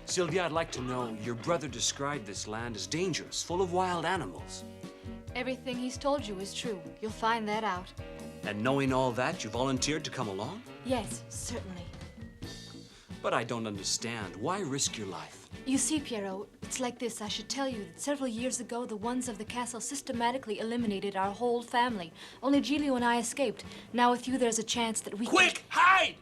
Sylvia, I'd like to know, your brother described this land as dangerous, full of wild animals. Everything he's told you is true. You'll find that out. And knowing all that, you volunteered to come along? Yes, certainly. But I don't understand. Why risk your life? You see, Pierrot, it's like this. I should tell you that several years ago, the ones of the castle systematically eliminated our whole family. Only Giulio and I escaped. Now with you, there's a chance that we— Quick, hide!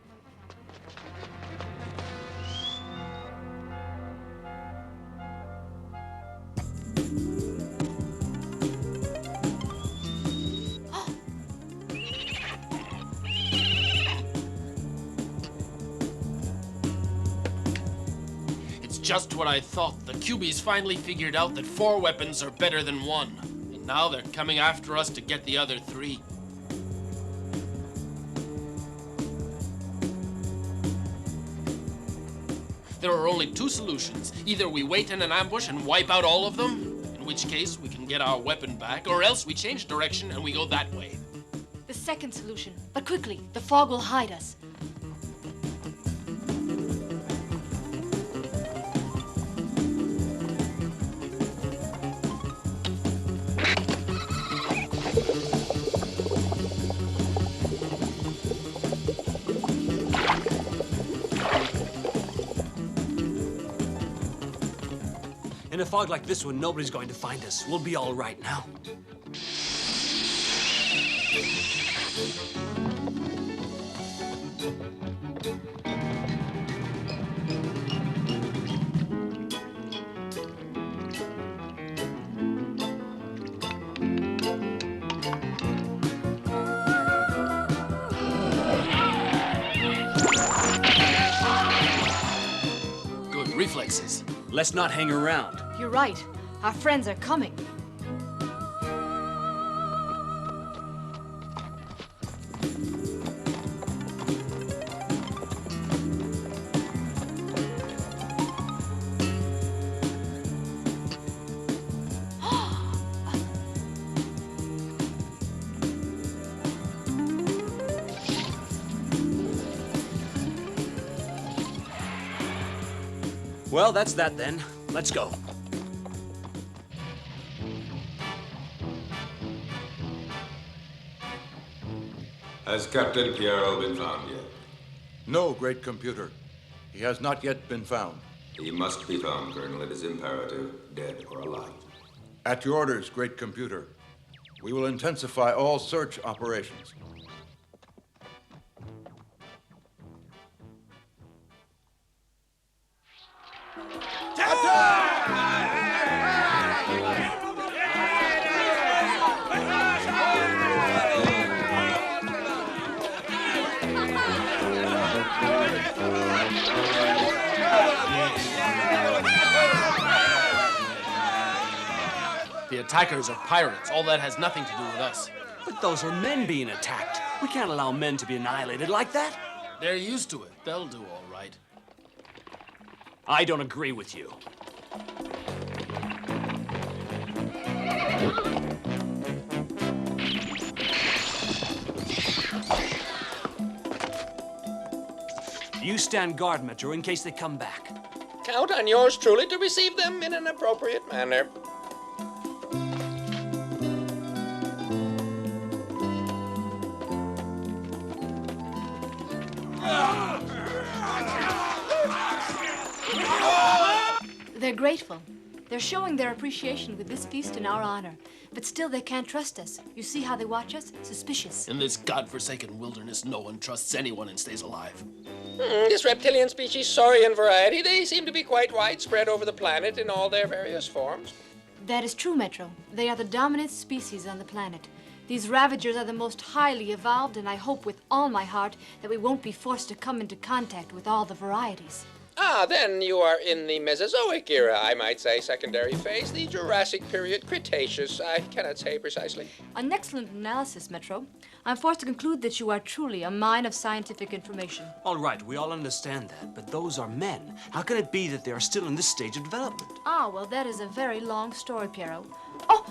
Just what I thought. The Cubies finally figured out that 4 weapons are better than 1. And now they're coming after us to get the other 3. There are only two solutions. Either we wait in an ambush and wipe out all of them, in which case we can get our weapon back, or else we change direction and we go that way. The second solution. But quickly, the fog will hide us. In a fog like this one, nobody's going to find us. We'll be all right now. Good reflexes. Let's not hang around. You're right. Our friends are coming. Well, that's that then. Let's go. Has Captain Piero been found yet? No, great computer. He has not yet been found. He must be found, Colonel. It is imperative, dead or alive. At your orders, great computer. We will intensify all search operations. The attackers are pirates. All that has nothing to do with us. But those are men being attacked. We can't allow men to be annihilated like that. They're used to it. They'll do all right. I don't agree with you. You stand guard, Metro, in case they come back. Count on yours truly to receive them in an appropriate manner. They're grateful. They're showing their appreciation with this feast in our honor. But still, they can't trust us. You see how they watch us? Suspicious. In this godforsaken wilderness, no one trusts anyone and stays alive. This reptilian species, saurian variety, they seem to be quite widespread over the planet in all their various forms. That is true, Metro. They are the dominant species on the planet. These ravagers are the most highly evolved, and I hope with all my heart that we won't be forced to come into contact with all the varieties. Ah, then you are in the Mesozoic era, I might say, secondary phase, the Jurassic period, Cretaceous, I cannot say precisely. An excellent analysis, Metro. I'm forced to conclude that you are truly a mine of scientific information. All right, we all understand that, but those are men. How can it be that they are still in this stage of development? Ah, well, that is a very long story, Piero. Oh!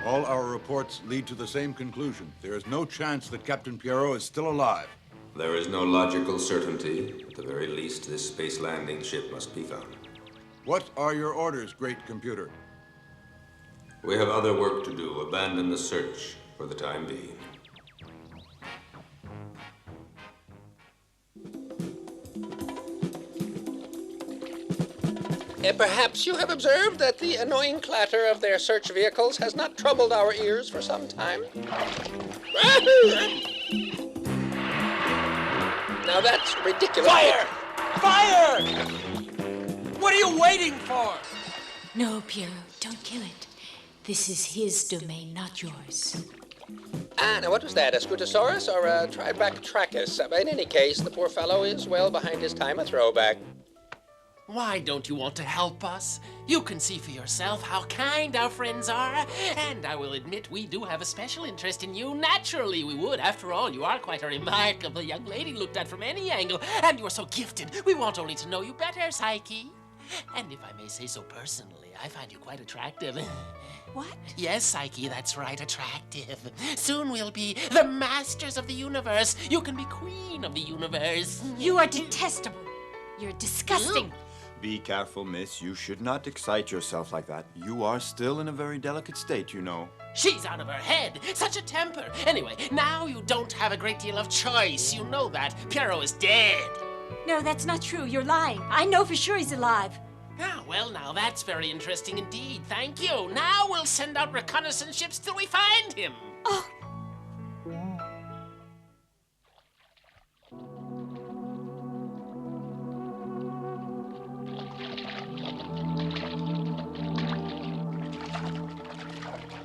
All our reports lead to the same conclusion. There is no chance that Captain Piero is still alive. There is no logical certainty. At the very least, this space landing ship must be found. What are your orders, great computer? We have other work to do. Abandon the search for the time being. Perhaps you have observed that the annoying clatter of their search vehicles has not troubled our ears for some time. Now that's ridiculous. Fire! Fire! What are you waiting for? No, Piero, don't kill it. This is his domain, not yours. Ah, now what was that, a Scutosaurus or a Tribactrachus? In any case, the poor fellow is well behind his time, a throwback. Why don't you want to help us? You can see for yourself how kind our friends are. And I will admit we do have a special interest in you. Naturally we would. After all, you are quite a remarkable young lady looked at from any angle. And you are so gifted. We want only to know you better, Psyche. And if I may say so personally, I find you quite attractive. What? Yes, Psyche, that's right, attractive. Soon we'll be the masters of the universe. You can be queen of the universe. You are detestable. You're disgusting. Be careful, miss. You should not excite yourself like that. You are still in a very delicate state, you know. She's out of her head. Such a temper. Anyway, now you don't have a great deal of choice. You know that. Pierrot is dead. No, that's not true. You're lying. I know for sure he's alive. Ah, well, now that's very interesting indeed. Thank you. Now we'll send out reconnaissance ships till we find him. Oh.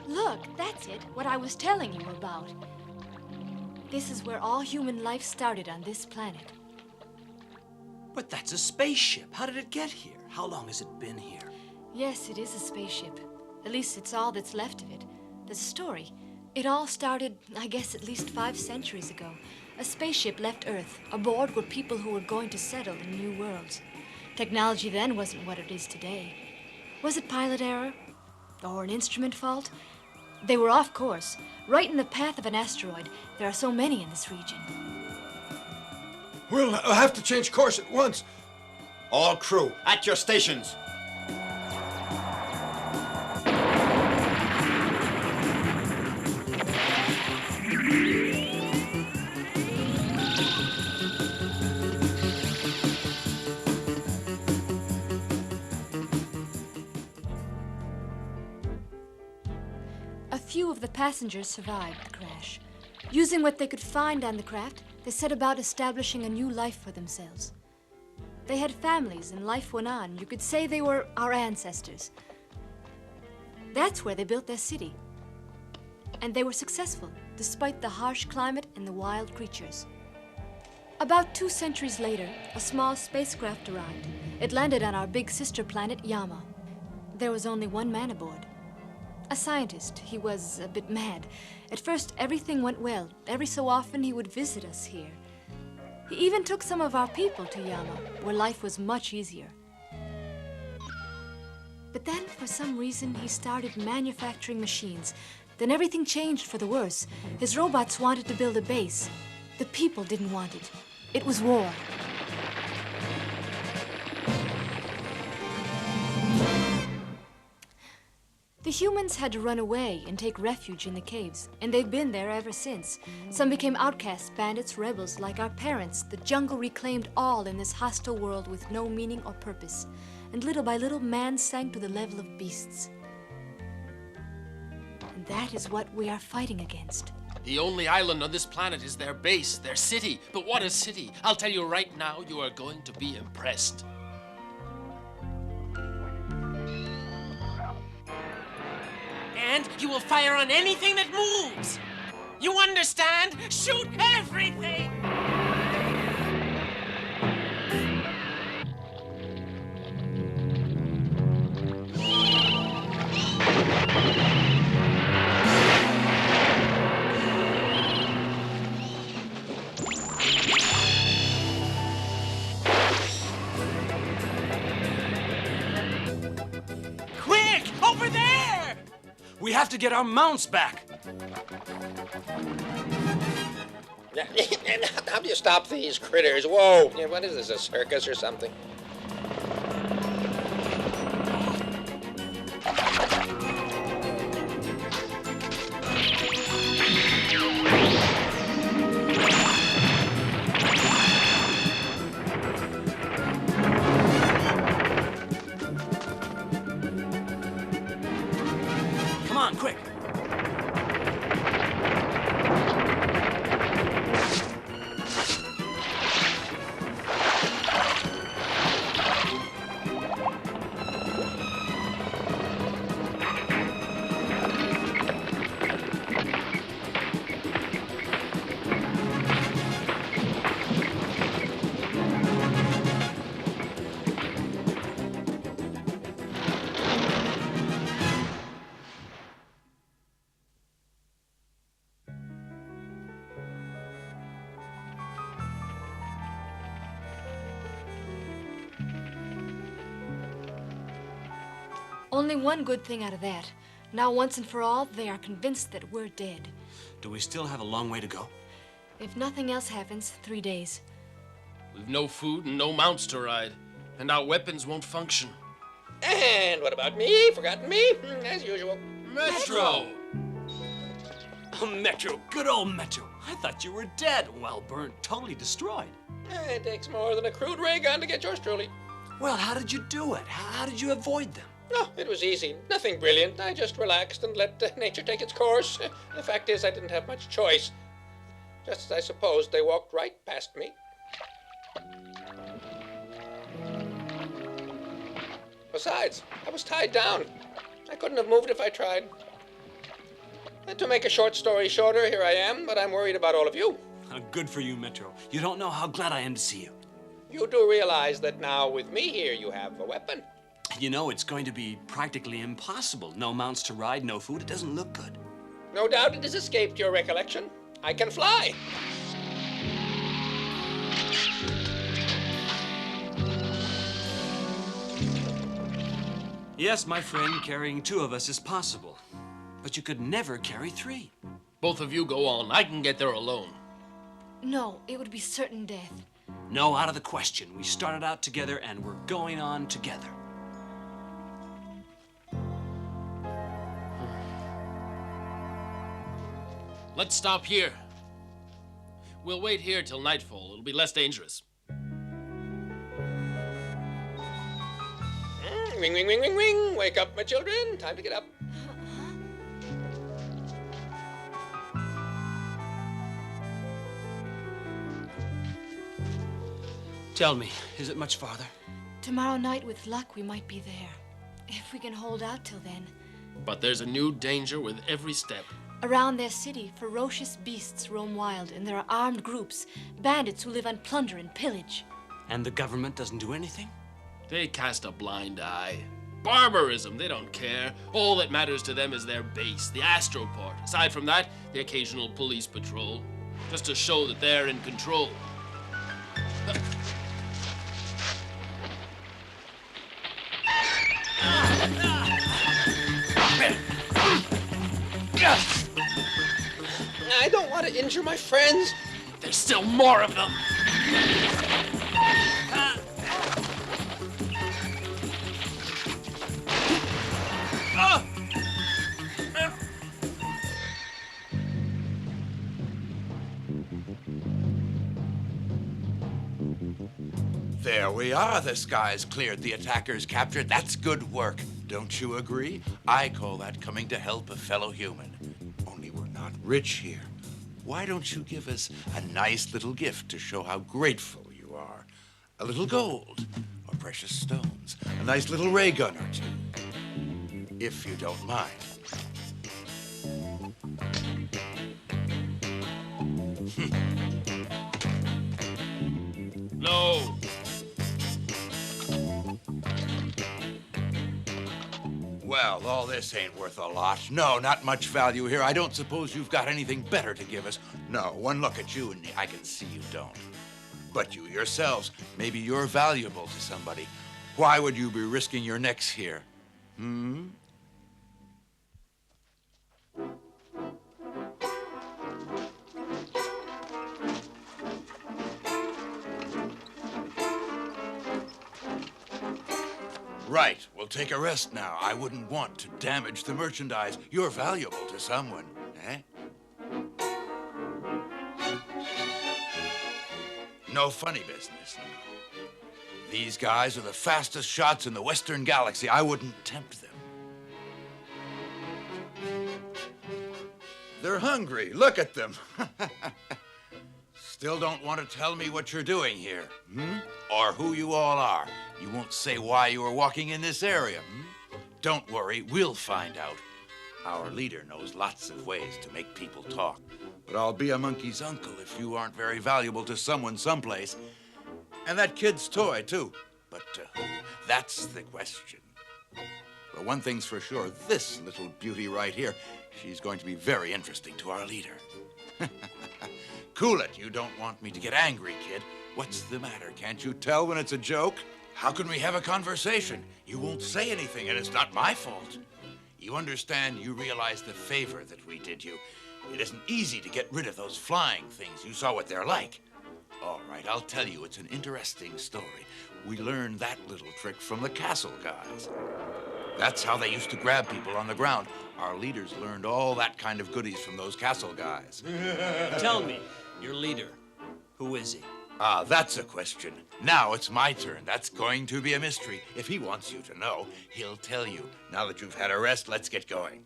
Look, that's it. What I was telling you about. This is where all human life started on this planet. But that's a spaceship. How did it get here? How long has it been here? Yes, it is a spaceship. At least it's all that's left of it. There's a story. It all started, I guess, at least 5 centuries ago. A spaceship left Earth. Aboard were people who were going to settle in new worlds. Technology then wasn't what it is today. Was it pilot error? Or an instrument fault? They were off course, right in the path of an asteroid. There are so many in this region. We'll have to change course at once. All crew, at your stations. A few of the passengers survived the crash. Using what they could find on the craft, they set about establishing a new life for themselves. They had families and life went on. You could say they were our ancestors. That's where they built their city. And they were successful, despite the harsh climate and the wild creatures. About 2 centuries later, a small spacecraft arrived. It landed on our big sister planet, Yama. There was only one man aboard. A scientist. He was a bit mad. At first, everything went well. Every so often, he would visit us here. He even took some of our people to Yama, where life was much easier. But then, for some reason, he started manufacturing machines. Then everything changed for the worse. His robots wanted to build a base. The people didn't want it. It was war. The humans had to run away and take refuge in the caves, and they've been there ever since. Some became outcasts, bandits, rebels, like our parents. The jungle reclaimed all in this hostile world with no meaning or purpose. And little by little, man sank to the level of beasts. And that is what we are fighting against. The only island on this planet is their base, their city. But what a city! I'll tell you right now, you are going to be impressed. And you will fire on anything that moves. You understand? Shoot everything! Quick! Over there! We have to get our mounts back. How do you stop these critters? Whoa! Yeah, what is this, a circus or something? Come on, quick. Only one good thing out of that. Now, once and for all, they are convinced that we're dead. Do we still have a long way to go? If nothing else happens, 3 days. We've no food and no mounts to ride, and our weapons won't function. And what about me? Forgotten me? As usual. Metro! Oh, Metro, good old Metro. I thought you were dead. Well, burnt, totally destroyed. It takes more than a crude ray gun to get yours truly. Well, how did you do it? How did you avoid them? No, it was easy. Nothing brilliant. I just relaxed and let nature take its course. The fact is, I didn't have much choice. Just as I supposed, they walked right past me. Besides, I was tied down. I couldn't have moved if I tried. And to make a short story shorter, here I am, but I'm worried about all of you. Good for you, Metro. You don't know how glad I am to see you. You do realize that now with me here, you have a weapon. You know, it's going to be practically impossible. No mounts to ride, no food. It doesn't look good. No doubt it has escaped your recollection. I can fly. Yes, my friend, carrying 2 of us is possible. But you could never carry 3. Both of you go on. I can get there alone. No, it would be certain death. No, out of the question. We started out together and we're going on together. Let's stop here. We'll wait here till nightfall. It'll be less dangerous. Ring, ring, ring, ring, ring. Wake up, my children. Time to get up. Tell me, is it much farther? Tomorrow night, with luck, we might be there. If we can hold out till then. But there's a new danger with every step. Around their city, ferocious beasts roam wild, and there are armed groups, bandits who live on plunder and pillage. And the government doesn't do anything? They cast a blind eye. Barbarism, they don't care. All that matters to them is their base, the Astroport. Aside from that, the occasional police patrol. Just to show that they're in control. I don't want to injure my friends. There's still more of them. There we are. The sky's cleared. The attackers captured. That's good work. Don't you agree? I call that coming to help a fellow human. Only we're not rich here. Why don't you give us a nice little gift to show how grateful you are? A little gold or precious stones. A nice little ray gun or 2. If you don't mind. No. Well, all this ain't worth a lot. No, not much value here. I don't suppose you've got anything better to give us. No, one look at you and I can see you don't. But you yourselves, maybe you're valuable to somebody. Why would you be risking your necks here? Hmm? Right, we'll take a rest now. I wouldn't want to damage the merchandise. You're valuable to someone, eh? No funny business. These guys are the fastest shots in the Western Galaxy. I wouldn't tempt them. They're hungry. Look at them. Still don't want to tell me what you're doing here, hmm? Or who you all are. You won't say why you were walking in this area, hmm? Don't worry, we'll find out. Our leader knows lots of ways to make people talk. But I'll be a monkey's uncle if you aren't very valuable to someone someplace. And that kid's toy, too. But to who? That's the question. Well, one thing's for sure. This little beauty right here, she's going to be very interesting to our leader. Cool it. You don't want me to get angry, kid. What's the matter? Can't you tell when it's a joke? How can we have a conversation? You won't say anything, and it's not my fault. You understand, you realize the favor that we did you. It isn't easy to get rid of those flying things. You saw what they're like. All right, I'll tell you, it's an interesting story. We learned that little trick from the castle guys. That's how they used to grab people on the ground. Our leaders learned all that kind of goodies from those castle guys. Tell me, your leader, who is he? Ah, that's a question. Now it's my turn. That's going to be a mystery. If he wants you to know, he'll tell you. Now that you've had a rest, let's get going.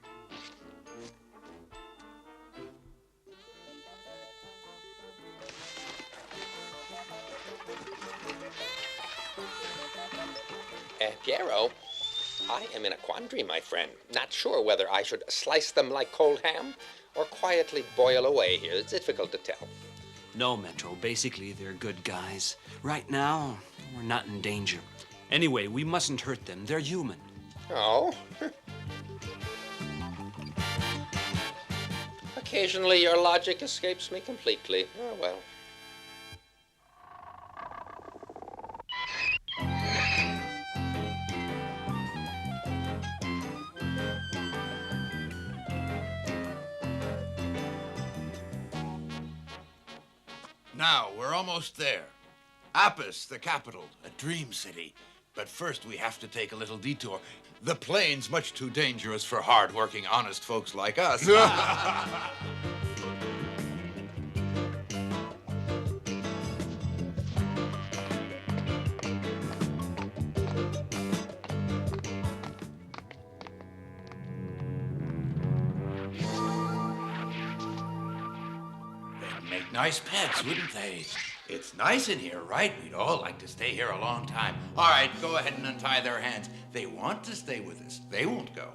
Piero, I am in a quandary, my friend. Not sure whether I should slice them like cold ham or quietly boil away here. It's difficult to tell. No, Metro. Basically, they're good guys. Right now, we're not in danger. Anyway, we mustn't hurt them. They're human. Oh? Occasionally, your logic escapes me completely. Oh, well. Now, we're almost there. Apis, the capital, a dream city. But first, we have to take a little detour. The plane's much too dangerous for hard-working, honest folks like us. Make nice pets, wouldn't they? It's nice in here, right? We'd all like to stay here a long time. All right, go ahead and untie their hands. They want to stay with us. They won't go.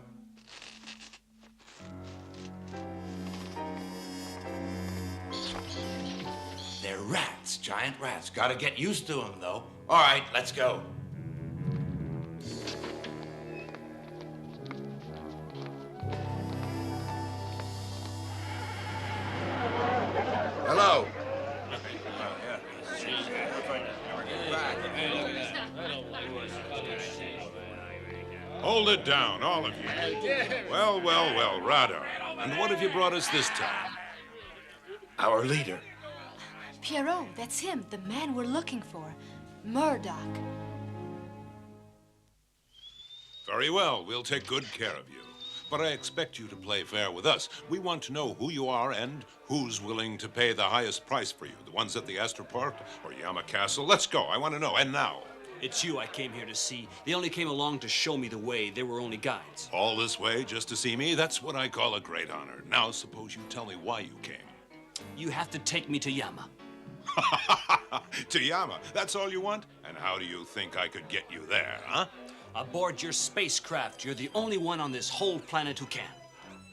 They're rats, giant rats. Gotta get used to them, though. All right, let's go. Hello. Hold it down, all of you. Well, well, well, Radar. And what have you brought us this time? Our leader. Pierrot, that's him, the man we're looking for. Murdoch. Very well, we'll take good care of you. But I expect you to play fair with us. We want to know who you are and who's willing to pay the highest price for you. The ones at the Astroport or Yama Castle? Let's go, I want to know, and now. It's you I came here to see. They only came along to show me the way. They were only guides. All this way just to see me? That's what I call a great honor. Now suppose you tell me why you came. You have to take me to Yama. To Yama? That's all you want? And how do you think I could get you there, huh? Aboard your spacecraft. You're the only one on this whole planet who can.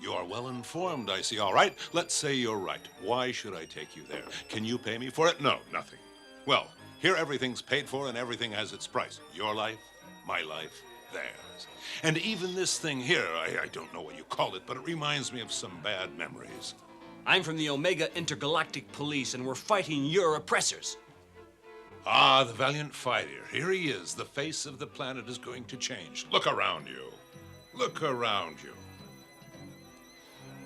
You are well informed, I see. All right, let's say you're right. Why should I take you there? Can you pay me for it? No, nothing. Well, here everything's paid for and everything has its price. Your life, my life, theirs. And even this thing here, I don't know what you call it, but it reminds me of some bad memories. I'm from the Omega Intergalactic Police, and we're fighting your oppressors. Ah, the valiant fighter. Here he is. The face of the planet is going to change. Look around you. Look around you.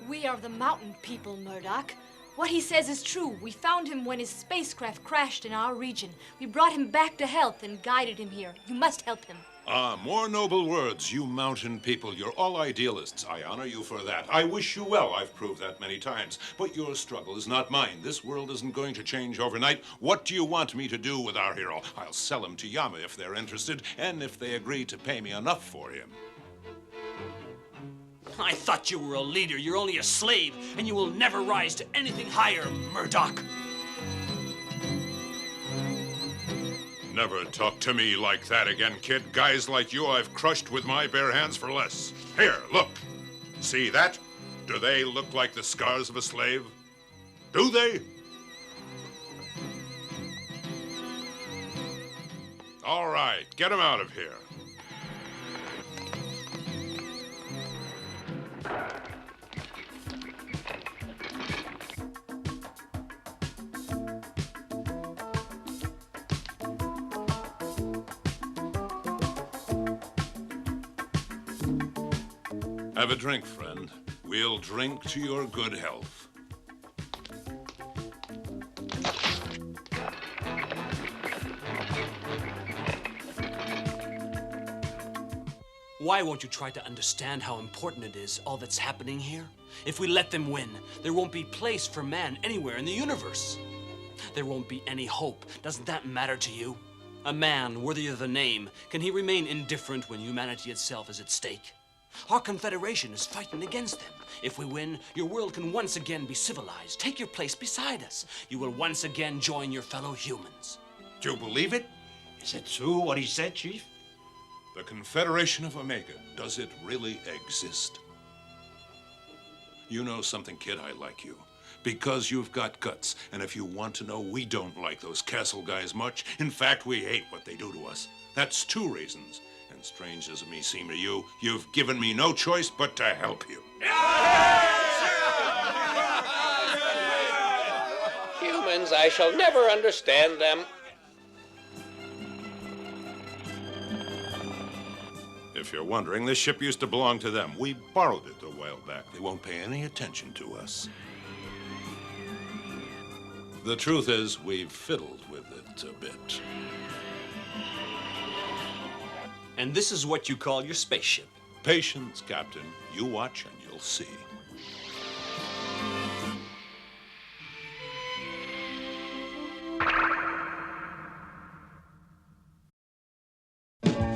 We are the mountain people, Murdoch. What he says is true. We found him when his spacecraft crashed in our region. We brought him back to health and guided him here. You must help him. Ah, more noble words, you mountain people. You're all idealists. I honor you for that. I wish you well. I've proved that many times. But your struggle is not mine. This world isn't going to change overnight. What do you want me to do with our hero? I'll sell him to Yama if they're interested, and if they agree to pay me enough for him. I thought you were a leader. You're only a slave, and you will never rise to anything higher, Murdoch. Never talk to me like that again, kid. Guys like you I've crushed with my bare hands for less. Here, look. See that? Do they look like the scars of a slave? Do they? All right, get him out of here. Have a drink, friend. We'll drink to your good health. Why won't you try to understand how important it is, all that's happening here? If we let them win, there won't be place for man anywhere in the universe. There won't be any hope. Doesn't that matter to you? A man worthy of the name, can he remain indifferent when humanity itself is at stake? Our Confederation is fighting against them. If we win, your world can once again be civilized. Take your place beside us. You will once again join your fellow humans. Do you believe it? Is it true what he said, Chief? The Confederation of Omega, does it really exist? You know something, kid, I like you. Because you've got guts. And if you want to know, we don't like those castle guys much. In fact, we hate what they do to us. That's 2 reasons. And strange as it may seem to you, you've given me no choice but to help you. Humans, I shall never understand them. If you're wondering, this ship used to belong to them. We borrowed it a while back. They won't pay any attention to us. The truth is, we've fiddled with it a bit. And this is what you call your spaceship. Patience, Captain. You watch and you'll see.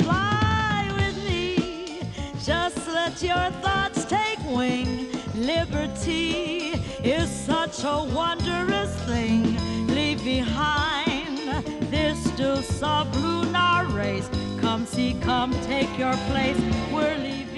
Fly with me, just let your thoughts take wing. Liberty is such a wondrous thing. Leave behind this still sublunar race. Come see, come take your place. We're leaving.